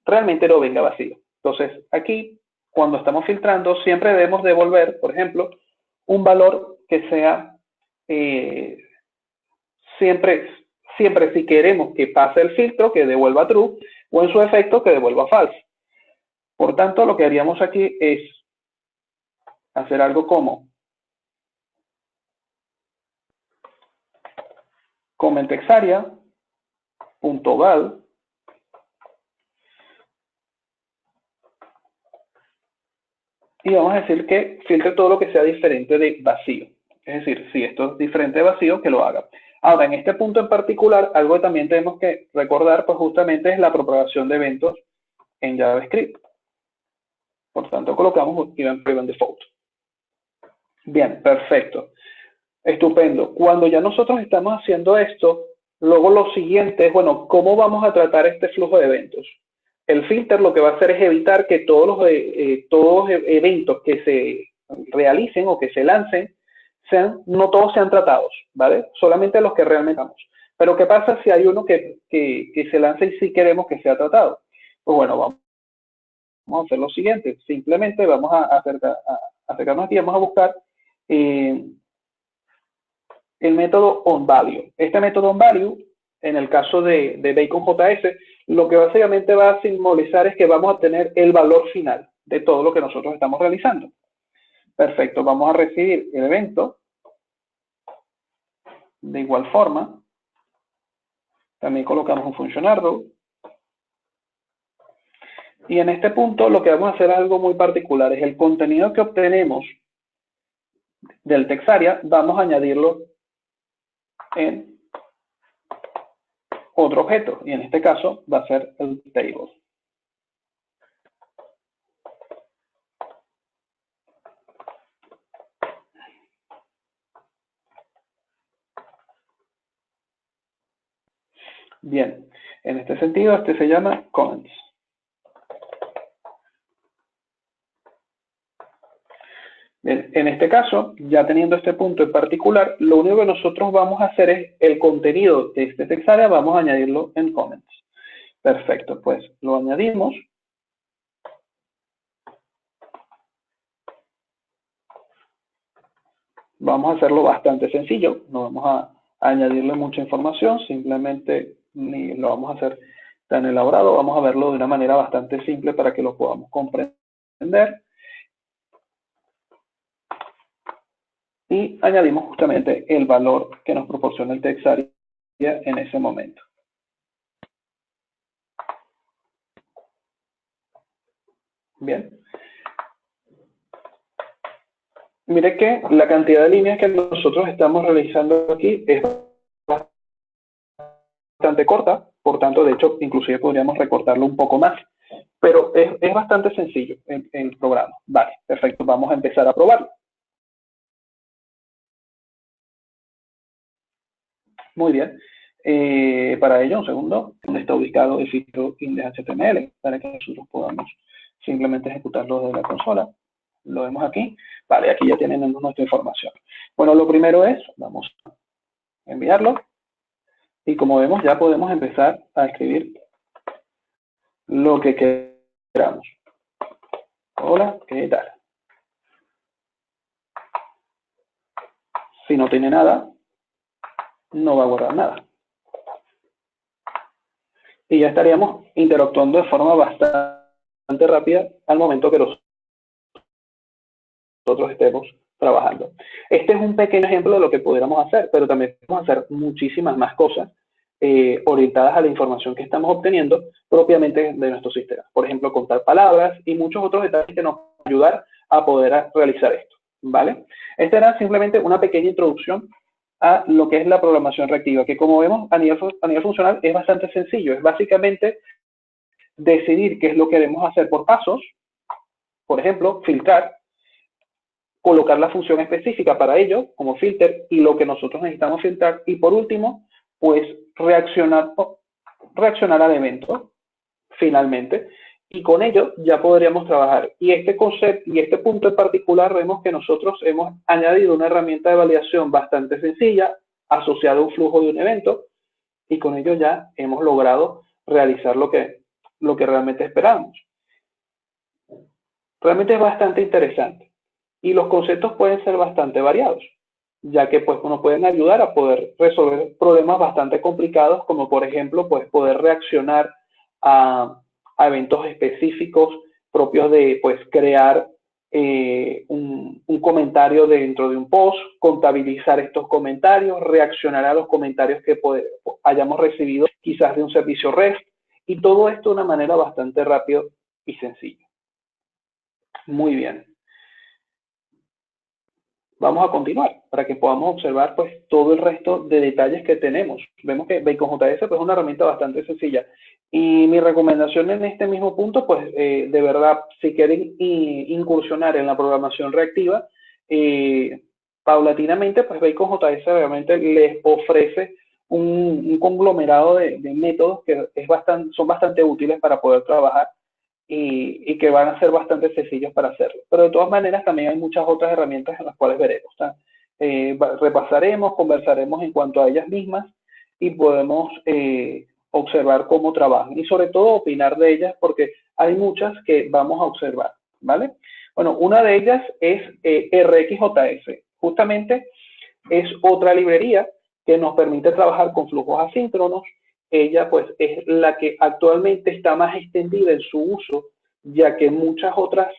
realmente no venga vacío. Entonces, aquí, cuando estamos filtrando, siempre debemos devolver, por ejemplo, un valor que sea siempre si queremos que pase el filtro, que devuelva true, o en su efecto, que devuelva false. Por tanto, lo que haríamos aquí es hacer algo como commentTextArea.val y vamos a decir que filtre todo lo que sea diferente de vacío. Es decir, si esto es diferente de vacío, que lo haga. Ahora, en este punto en particular, algo que también tenemos que recordar, pues justamente es la propagación de eventos en JavaScript. Por tanto, colocamos Event Prevent Default. Bien, perfecto. Estupendo. Cuando ya nosotros estamos haciendo esto, luego lo siguiente es, bueno, ¿cómo vamos a tratar este flujo de eventos? El filter lo que va a hacer es evitar que todos los eventos que se realicen o que se lancen, no todos sean tratados, ¿vale? Solamente los que realmente vamos. Pero ¿qué pasa si hay uno que se lanza y sí queremos que sea tratado? Pues bueno, vamos a hacer lo siguiente. Simplemente vamos a acercarnos aquí, vamos a buscar el método onValue. Este método onValue, en el caso de Bacon.js, lo que básicamente va a simbolizar es que vamos a tener el valor final de todo lo que nosotros estamos realizando. Perfecto, vamos a recibir el evento De igual forma, también colocamos un funcionardo. Y en este punto lo que vamos a hacer es algo muy particular, es el contenido que obtenemos del text area, vamos a añadirlo en otro objeto, y en este caso va a ser el table. Bien, en este sentido, este se llama comments. Bien, en este caso, ya teniendo este punto en particular, lo único que nosotros vamos a hacer es el contenido de este text area, vamos a añadirlo en comments. Perfecto, pues lo añadimos. Vamos a hacerlo bastante sencillo, no vamos a añadirle mucha información, simplemente ni lo vamos a hacer tan elaborado, vamos a verlo de una manera bastante simple para que lo podamos comprender. Y añadimos justamente el valor que nos proporciona el text area en ese momento. Bien. Mire que la cantidad de líneas que nosotros estamos realizando aquí es bastante corta, por tanto, de hecho, inclusive podríamos recortarlo un poco más, pero es bastante sencillo el programa. Vale, perfecto, vamos a empezar a probarlo. Muy bien, para ello, un segundo, donde está ubicado el filtro index.html, para que nosotros podamos simplemente ejecutarlo desde la consola. Lo vemos aquí. Vale, aquí ya tienen nuestra información. Bueno, lo primero es, vamos a enviarlo. Y como vemos, ya podemos empezar a escribir lo que queramos. Hola, ¿qué tal? Si no tiene nada, no va a guardar nada. Y ya estaríamos interactuando de forma bastante rápida al momento que nosotros estemos trabajando. Este es un pequeño ejemplo de lo que pudiéramos hacer, pero también podemos hacer muchísimas más cosas orientadas a la información que estamos obteniendo propiamente de nuestro sistema. Por ejemplo, contar palabras y muchos otros detalles que nos van a ayudar a poder realizar esto, ¿vale? Esta era simplemente una pequeña introducción a lo que es la programación reactiva, que como vemos a nivel funcional es bastante sencillo. Es básicamente decidir qué es lo que queremos hacer por pasos, por ejemplo, filtrar, colocar la función específica para ello, como filter, y lo que nosotros necesitamos filtrar, y por último, pues reaccionar al evento, finalmente, y con ello ya podríamos trabajar. Y este concepto y este punto en particular vemos que nosotros hemos añadido una herramienta de validación bastante sencilla, asociada a un flujo de un evento, y con ello ya hemos logrado realizar lo que realmente esperábamos. Realmente es bastante interesante. Y los conceptos pueden ser bastante variados, ya que pues nos pueden ayudar a poder resolver problemas bastante complicados, como por ejemplo pues poder reaccionar a eventos específicos propios de pues crear un comentario dentro de un post, contabilizar estos comentarios, reaccionar a los comentarios que hayamos recibido quizás de un servicio REST, y todo esto de una manera bastante rápida y sencilla. Muy bien. Vamos a continuar para que podamos observar pues todo el resto de detalles que tenemos. Vemos que Bacon.js pues, es una herramienta bastante sencilla. Y mi recomendación en este mismo punto, pues de verdad, si quieren incursionar en la programación reactiva, paulatinamente, pues Bacon.js realmente les ofrece un conglomerado de métodos que son bastante útiles para poder trabajar y que van a ser bastante sencillos para hacerlo. Pero de todas maneras también hay muchas otras herramientas en las cuales veremos. Repasaremos, conversaremos en cuanto a ellas mismas y podemos observar cómo trabajan y sobre todo opinar de ellas porque hay muchas que vamos a observar, ¿vale? Bueno, una de ellas es RxJS. Justamente es otra librería que nos permite trabajar con flujos asíncronos. Ella pues es la que actualmente está más extendida en su uso, ya que muchas otras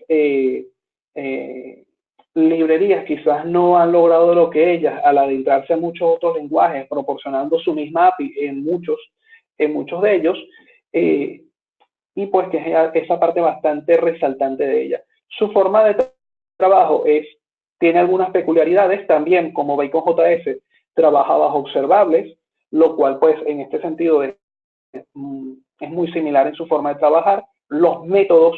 librerías quizás no han logrado lo que ellas al adentrarse a muchos otros lenguajes, proporcionando su misma API en muchos de ellos, eh, y pues que es esa parte bastante resaltante de ella. Su forma de trabajo tiene algunas peculiaridades también, como Bacon.js trabaja bajo observables, lo cual pues en este sentido es muy similar en su forma de trabajar. Los métodos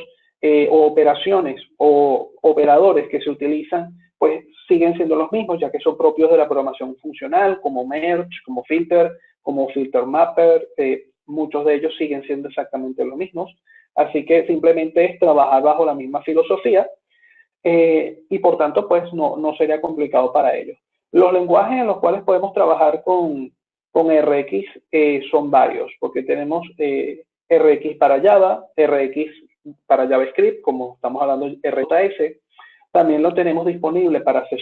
o operaciones o operadores que se utilizan pues siguen siendo los mismos, ya que son propios de la programación funcional, como merge, como filter mapper, muchos de ellos siguen siendo exactamente los mismos. Así que simplemente es trabajar bajo la misma filosofía y por tanto pues no sería complicado para ellos. Los lenguajes en los cuales podemos trabajar con RX son varios, porque tenemos RX para Java, RX para JavaScript, como estamos hablando de RJS, también lo tenemos disponible para C#,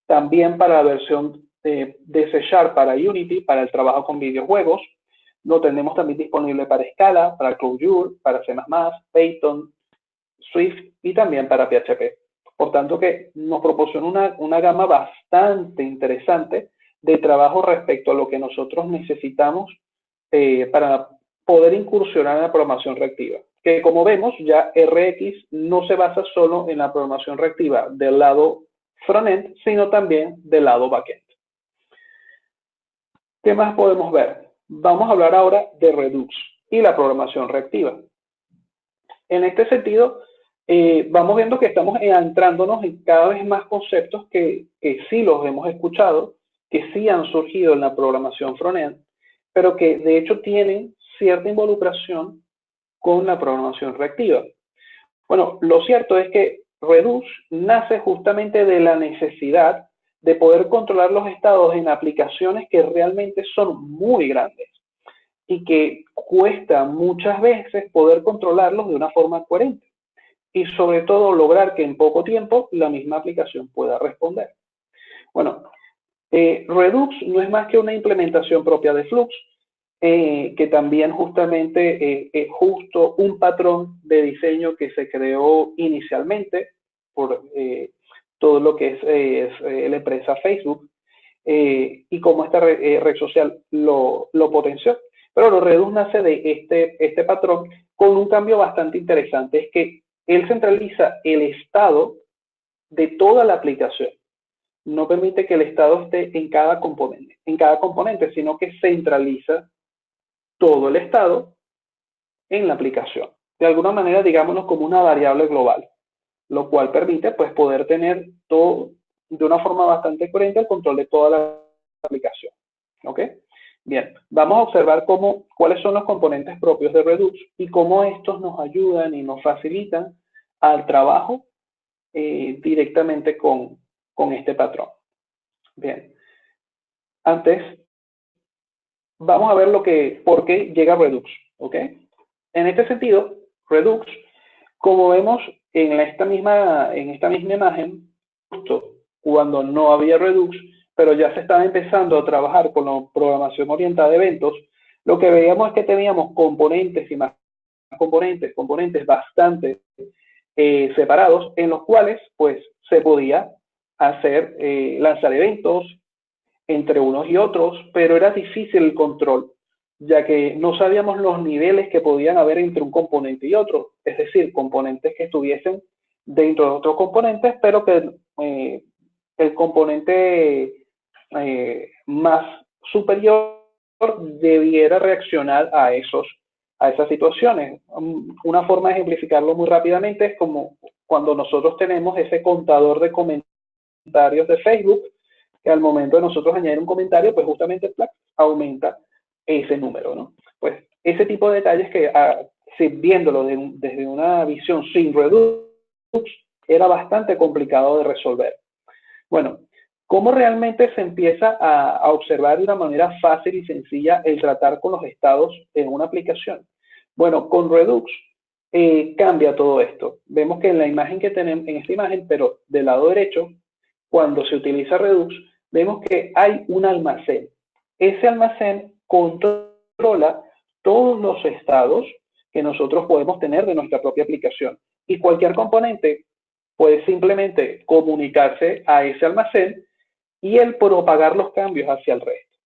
también para la versión de C# para Unity, para el trabajo con videojuegos, lo tenemos también disponible para Scala, para Clojure, para C++, Python, Swift y también para PHP. Por tanto que nos proporciona una gama bastante interesante de trabajo respecto a lo que nosotros necesitamos para poder incursionar en la programación reactiva. Que como vemos, ya RX no se basa solo en la programación reactiva del lado frontend, sino también del lado backend. ¿Qué más podemos ver? Vamos a hablar ahora de Redux y la programación reactiva. En este sentido, vamos viendo que estamos adentrándonos en cada vez más conceptos que sí los hemos escuchado, que sí han surgido en la programación frontend, pero que de hecho tienen cierta involucración con la programación reactiva. Bueno, lo cierto es que Redux nace justamente de la necesidad de poder controlar los estados en aplicaciones que realmente son muy grandes y que cuesta muchas veces poder controlarlos de una forma coherente y sobre todo lograr que en poco tiempo la misma aplicación pueda responder. Bueno, Redux no es más que una implementación propia de Flux, que también justamente es justo un patrón de diseño que se creó inicialmente por todo lo que es la empresa Facebook y cómo esta red social lo potenció. Pero Redux nace de este patrón con un cambio bastante interesante, es que él centraliza el estado de toda la aplicación. No permite que el estado esté en cada componente, sino que centraliza todo el estado en la aplicación. De alguna manera, digámoslo como una variable global, lo cual permite pues poder tener todo de una forma bastante coherente el control de toda la aplicación. ¿Ok? Bien, vamos a observar cuáles son los componentes propios de Redux y cómo estos nos ayudan y nos facilitan al trabajo directamente con este patrón. Bien, antes vamos a ver por qué llega Redux, ¿ok? En este sentido, Redux, como vemos en esta misma imagen, justo cuando no había Redux, pero ya se estaba empezando a trabajar con la programación orientada a eventos, lo que veíamos es que teníamos componentes y más componentes bastante separados, en los cuales pues se podía lanzar eventos entre unos y otros, pero era difícil el control, ya que no sabíamos los niveles que podían haber entre un componente y otro, es decir, componentes que estuviesen dentro de otros componentes, pero que el componente más superior debiera reaccionar a esas situaciones. Una forma de ejemplificarlo muy rápidamente es como cuando nosotros tenemos ese contador de comentarios de Facebook, que al momento de nosotros añadir un comentario, pues justamente aumenta ese número, ¿no? Pues ese tipo de detalles que viéndolo desde una visión sin Redux, era bastante complicado de resolver. Bueno, ¿cómo realmente se empieza a observar de una manera fácil y sencilla el tratar con los estados en una aplicación? Bueno, con Redux cambia todo esto. Vemos que en la imagen que tenemos, en esta imagen, pero del lado derecho, cuando se utiliza Redux, vemos que hay un almacén. Ese almacén controla todos los estados que nosotros podemos tener de nuestra propia aplicación. Y cualquier componente puede simplemente comunicarse a ese almacén y él propagar los cambios hacia el resto.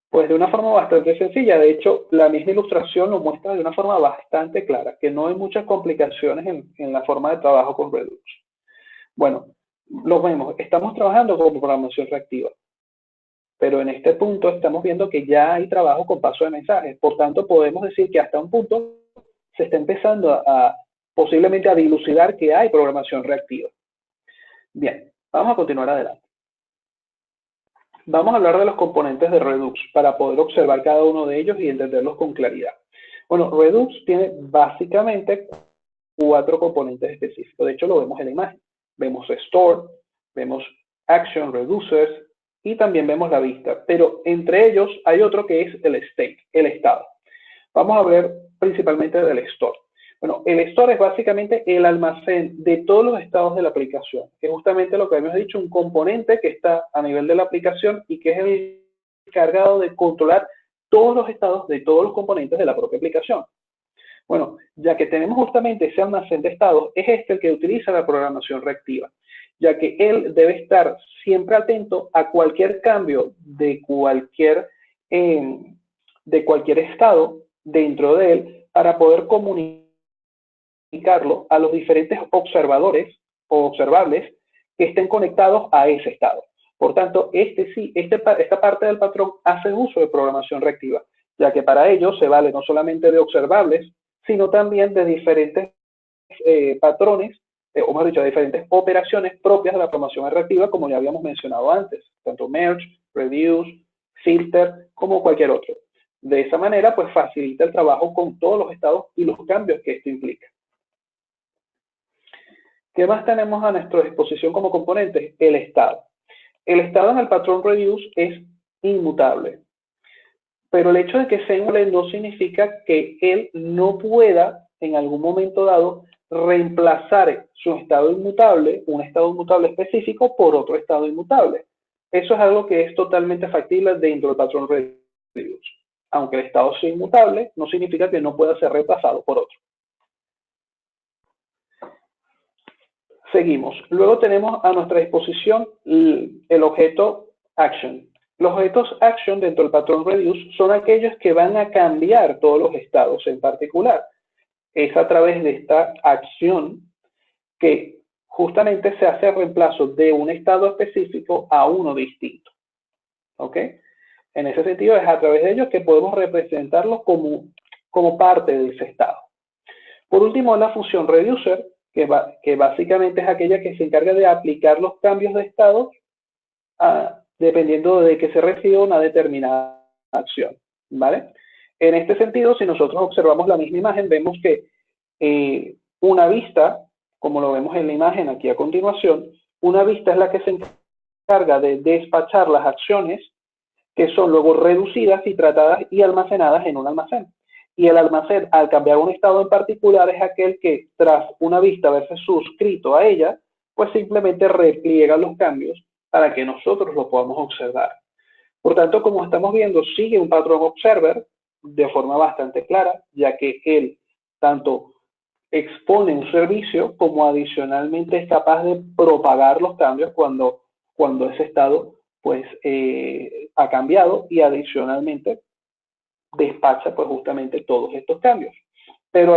Pues de una forma bastante sencilla. De hecho, la misma ilustración lo muestra de una forma bastante clara, que no hay muchas complicaciones en la forma de trabajo con Redux. Bueno, lo vemos, estamos trabajando con programación reactiva, pero en este punto estamos viendo que ya hay trabajo con paso de mensajes. Por tanto, podemos decir que hasta un punto se está empezando posiblemente a dilucidar que hay programación reactiva. Bien, vamos a continuar adelante. Vamos a hablar de los componentes de Redux para poder observar cada uno de ellos y entenderlos con claridad. Bueno, Redux tiene básicamente 4 componentes específicos. De hecho, lo vemos en la imagen. Vemos Store, vemos Action Reducers y también vemos la vista. Pero entre ellos hay otro que es el State, el estado. Vamos a ver principalmente del Store. Bueno, el Store es básicamente el almacén de todos los estados de la aplicación. Es justamente lo que habíamos dicho, un componente que está a nivel de la aplicación y que es el encargado de controlar todos los estados de todos los componentes de la propia aplicación. Bueno, ya que tenemos justamente ese almacén de estados, es este el que utiliza la programación reactiva, ya que él debe estar siempre atento a cualquier cambio de cualquier estado dentro de él para poder comunicarlo a los diferentes observadores o observables que estén conectados a ese estado. Por tanto, esta parte del patrón hace uso de programación reactiva, ya que para ello se vale no solamente de observables, sino también de diferentes patrones, o mejor dicho, de diferentes operaciones propias de la programación reactiva, como ya habíamos mencionado antes, tanto merge, reduce, filter, como cualquier otro. De esa manera, pues facilita el trabajo con todos los estados y los cambios que esto implica. ¿Qué más tenemos a nuestra disposición como componentes? El estado. El estado en el patrón reduce es inmutable. Pero el hecho de que sea inmutable no significa que él no pueda, en algún momento dado, reemplazar su estado inmutable, un estado inmutable específico, por otro estado inmutable. Eso es algo que es totalmente factible dentro del patrón reduce. Aunque el estado sea inmutable, no significa que no pueda ser reemplazado por otro. Seguimos. Luego tenemos a nuestra disposición el objeto action. Los objetos action dentro del patrón reduce son aquellos que van a cambiar todos los estados en particular. Es a través de esta acción que justamente se hace el reemplazo de un estado específico a uno distinto. ¿Ok? En ese sentido, es a través de ellos que podemos representarlos como parte de ese estado. Por último, la función reducer, que básicamente es aquella que se encarga de aplicar los cambios de estado dependiendo de que se reciba una determinada acción, ¿vale? En este sentido, si nosotros observamos la misma imagen, vemos que una vista, como lo vemos en la imagen aquí a continuación, una vista es la que se encarga de despachar las acciones que son luego reducidas y tratadas y almacenadas en un almacén. Y el almacén, al cambiar un estado en particular, es aquel que, tras una vista haberse suscrito a ella, pues simplemente repliega los cambios para que nosotros lo podamos observar. Por tanto, como estamos viendo, sigue un patrón observer de forma bastante clara, ya que él tanto expone un servicio como adicionalmente es capaz de propagar los cambios cuando ese estado pues ha cambiado y adicionalmente despacha pues justamente todos estos cambios. Pero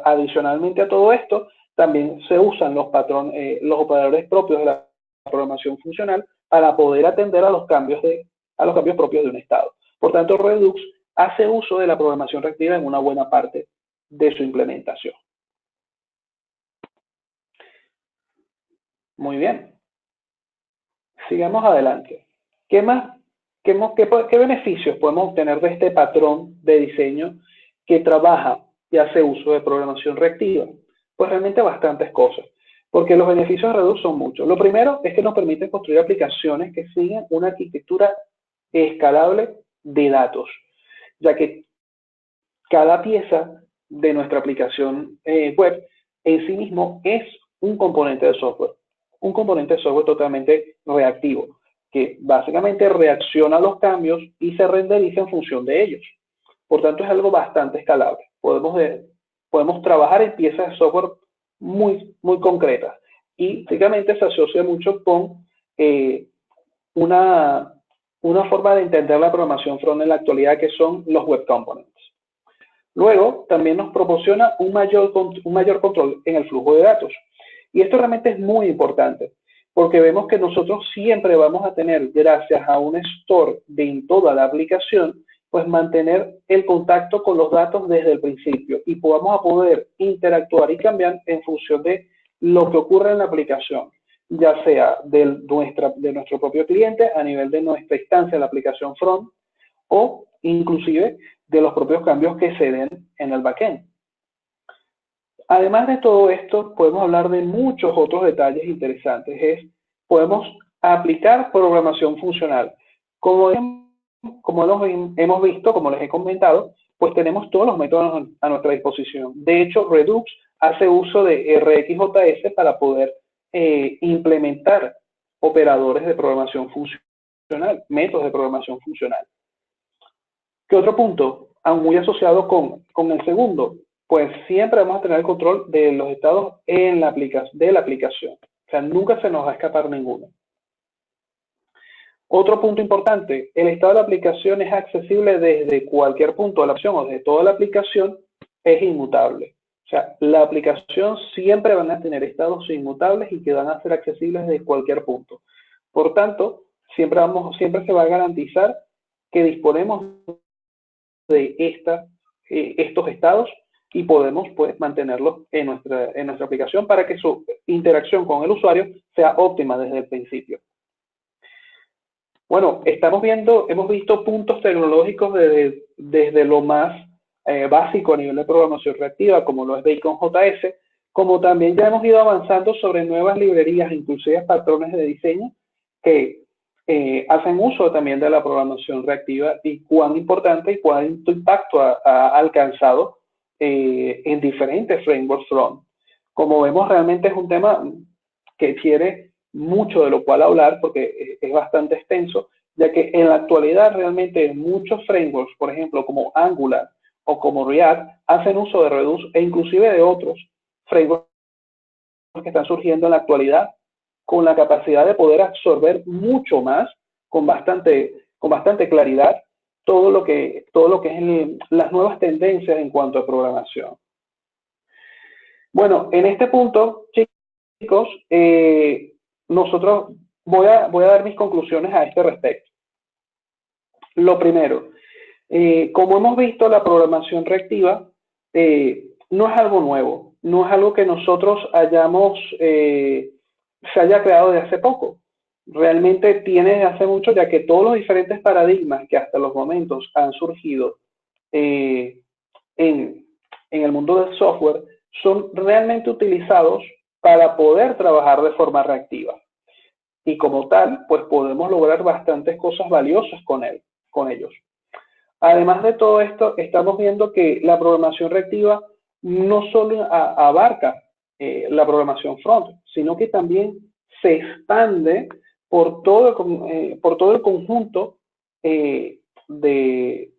adicionalmente a todo esto, también se usan los operadores propios de la programación funcional para poder atender a los cambios propios de un estado. Por tanto, Redux hace uso de la programación reactiva en una buena parte de su implementación. Muy bien. Sigamos adelante. ¿Qué beneficios podemos obtener de este patrón de diseño que trabaja y hace uso de programación reactiva? Pues realmente bastantes cosas, porque los beneficios de Redux son muchos. Lo primero es que nos permite construir aplicaciones que siguen una arquitectura escalable de datos, ya que cada pieza de nuestra aplicación web en sí mismo es un componente de software totalmente reactivo, que básicamente reacciona a los cambios y se renderiza en función de ellos. Por tanto, es algo bastante escalable. Podemos trabajar en piezas de software muy concretas. Y básicamente se asocia mucho con una, una forma de entender la programación front en la actualidad, que son los web components. Luego, también nos proporciona un mayor control en el flujo de datos. Y esto realmente es muy importante, porque vemos que nosotros siempre vamos a tener, gracias a un store de toda la aplicación, pues mantener el contacto con los datos desde el principio y vamos a poder interactuar y cambiar en función de lo que ocurre en la aplicación, ya sea de nuestro propio cliente a nivel de nuestra instancia de la aplicación front o inclusive de los propios cambios que se den en el backend. Además de todo esto, podemos hablar de muchos otros detalles interesantes. Podemos aplicar programación funcional. Como hemos visto, como les he comentado, pues tenemos todos los métodos a nuestra disposición. De hecho, Redux hace uso de RxJS para poder implementar operadores de programación funcional, métodos de programación funcional. ¿Qué otro punto? Aún muy asociado con el segundo, pues siempre vamos a tener el control de los estados de la aplicación. O sea, nunca se nos va a escapar ninguno. Otro punto importante, el estado de la aplicación es accesible desde cualquier punto de la opción o desde toda la aplicación, es inmutable. O sea, la aplicación siempre van a tener estados inmutables y que van a ser accesibles desde cualquier punto. Por tanto, siempre se va a garantizar que disponemos de estos estados y podemos pues mantenerlos en nuestra aplicación para que su interacción con el usuario sea óptima desde el principio. Bueno, hemos visto puntos tecnológicos desde lo más básico a nivel de programación reactiva, como lo es Bacon.js, como también ya hemos ido avanzando sobre nuevas librerías, inclusive patrones de diseño, que hacen uso también de la programación reactiva y cuán importante y cuán impacto ha alcanzado en diferentes frameworks front. Como vemos, realmente es un tema que tiene mucho de lo cual hablar porque es bastante extenso, ya que en la actualidad realmente muchos frameworks, por ejemplo, como Angular o como React, hacen uso de Redux e inclusive de otros frameworks que están surgiendo en la actualidad con la capacidad de poder absorber mucho más, con bastante claridad, todo lo que es las nuevas tendencias en cuanto a programación. Bueno, en este punto, chicos, voy a dar mis conclusiones a este respecto. Lo primero, como hemos visto, la programación reactiva no es algo nuevo, no es algo que nosotros se haya creado de hace poco. Realmente tiene desde hace mucho, ya que todos los diferentes paradigmas que hasta los momentos han surgido en el mundo del software son realmente utilizados para poder trabajar de forma reactiva. Y como tal, pues podemos lograr bastantes cosas valiosas con ellos. Además de todo esto, estamos viendo que la programación reactiva no solo abarca la programación front, sino que también se expande por todo el conjunto de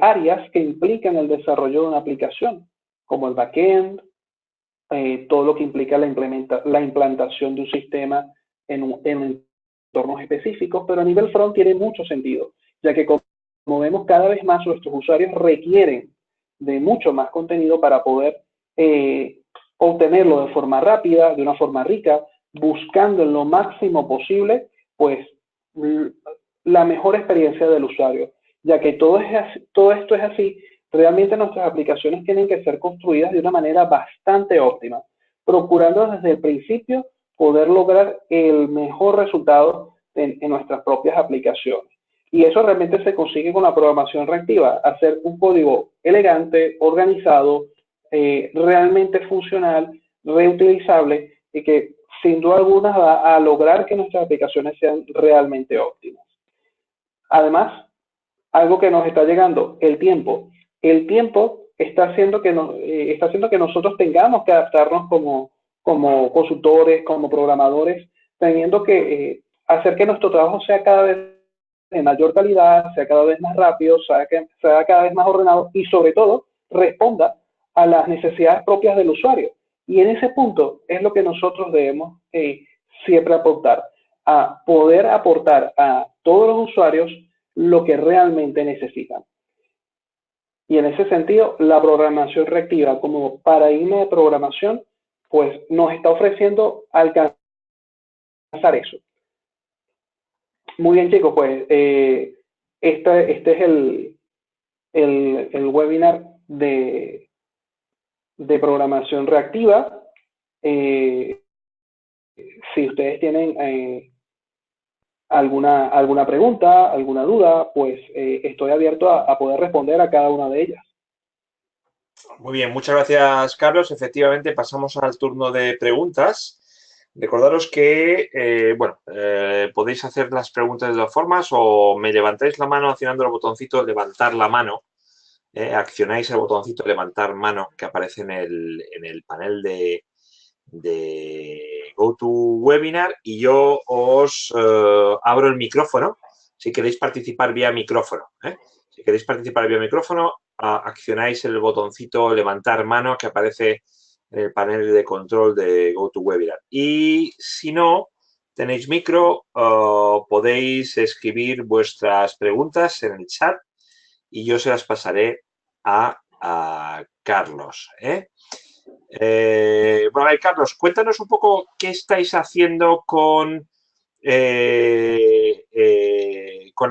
áreas que implican el desarrollo de una aplicación, como el backend, todo lo que implica la implantación de un sistema en entornos específicos, pero a nivel front tiene mucho sentido, ya que como vemos cada vez más nuestros usuarios requieren de mucho más contenido para poder obtenerlo de forma rápida, de una forma rica, buscando en lo máximo posible, pues, la mejor experiencia del usuario, ya que todo esto es así. Realmente nuestras aplicaciones tienen que ser construidas de una manera bastante óptima, procurando desde el principio poder lograr el mejor resultado en nuestras propias aplicaciones. Y eso realmente se consigue con la programación reactiva, hacer un código elegante, organizado, realmente funcional, reutilizable y que sin duda alguna va a lograr que nuestras aplicaciones sean realmente óptimas. Además, algo que nos está llegando, el tiempo. El tiempo está haciendo que nosotros tengamos que adaptarnos como consultores, como programadores, teniendo que hacer que nuestro trabajo sea cada vez de mayor calidad, sea cada vez más rápido, sea cada vez más ordenado y sobre todo responda a las necesidades propias del usuario, Y en ese punto es lo que nosotros debemos siempre aportar, a poder aportar a todos los usuarios lo que realmente necesitan. Y en ese sentido, la programación reactiva como paradigma de programación, pues nos está ofreciendo alcanzar eso. Muy bien, chicos, pues este es el webinar de programación reactiva. Si ustedes tienen alguna pregunta, alguna duda, pues estoy abierto a poder responder a cada una de ellas. Muy bien, muchas gracias, Carlos. Efectivamente, pasamos al turno de preguntas. Recordaros que, podéis hacer las preguntas de dos formas, o me levantáis la mano accionando el botoncito levantar la mano, accionáis el botoncito levantar mano que aparece en el panel de GoToWebinar, y yo os abro el micrófono si queréis participar vía micrófono. Si queréis participar vía micrófono, accionáis el botoncito levantar mano que aparece en el panel de control de GoToWebinar. Y si no tenéis micro, podéis escribir vuestras preguntas en el chat y yo se las pasaré a Carlos. Carlos, cuéntanos un poco qué estáis haciendo con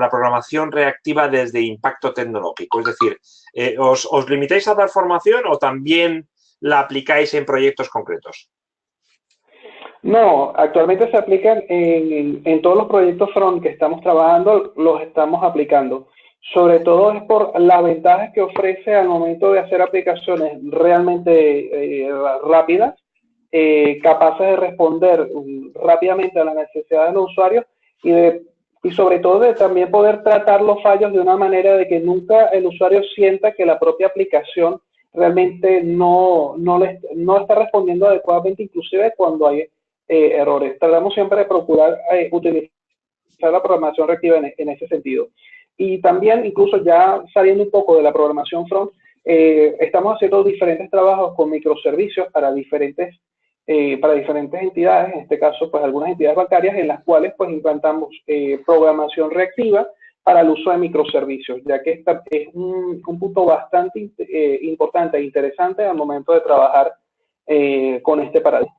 la programación reactiva desde Impacto Tecnológico. Es decir, ¿os limitáis a dar formación o también la aplicáis en proyectos concretos? No, actualmente se aplican en todos los proyectos front que estamos trabajando, los estamos aplicando. Sobre todo es por las ventajas que ofrece al momento de hacer aplicaciones realmente rápidas, capaces de responder rápidamente a las necesidades de los usuarios y sobre todo de también poder tratar los fallos de una manera de que nunca el usuario sienta que la propia aplicación realmente no está respondiendo adecuadamente, inclusive cuando hay errores. Tratamos siempre de procurar utilizar la programación reactiva en ese sentido. Y también, incluso ya saliendo un poco de la programación front, estamos haciendo diferentes trabajos con microservicios para diferentes entidades, en este caso, pues algunas entidades bancarias en las cuales pues implantamos programación reactiva para el uso de microservicios, ya que esta es un punto bastante importante e interesante al momento de trabajar con este paradigma.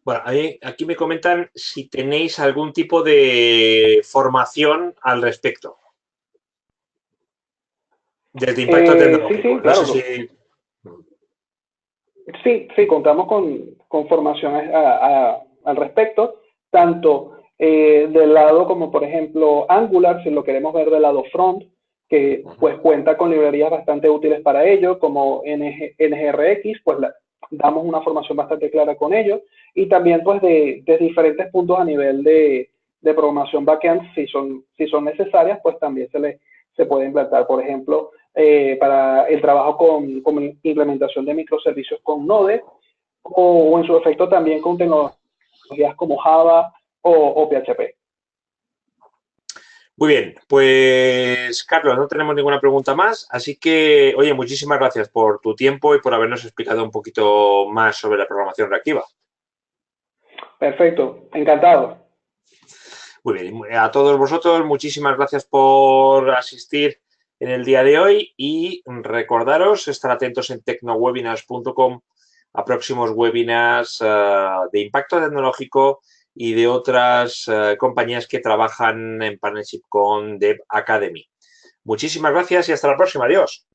Bueno, aquí me comentan si tenéis algún tipo de formación al respecto. Desde Impacto Tecnológico. Sí, claro. No sé si... Sí, contamos con formaciones al respecto, tanto del lado como, por ejemplo, Angular, si lo queremos ver del lado front, que pues cuenta con librerías bastante útiles para ello, como NGRX, pues damos una formación bastante clara con ello, y también pues de diferentes puntos a nivel de programación backend, si son necesarias, pues también se puede implantar, por ejemplo, para el trabajo con implementación de microservicios con Node, o en su efecto también con tecnologías como Java o PHP. Muy bien, pues Carlos, no tenemos ninguna pregunta más, así que, oye, muchísimas gracias por tu tiempo y por habernos explicado un poquito más sobre la programación reactiva. Perfecto, encantado. Muy bien, a todos vosotros, muchísimas gracias por asistir en el día de hoy y recordaros estar atentos en tecnowebinars.com a próximos webinars de impacto tecnológico y de otras compañías que trabajan en partnership con Dev Academy. Muchísimas gracias y hasta la próxima. Adiós.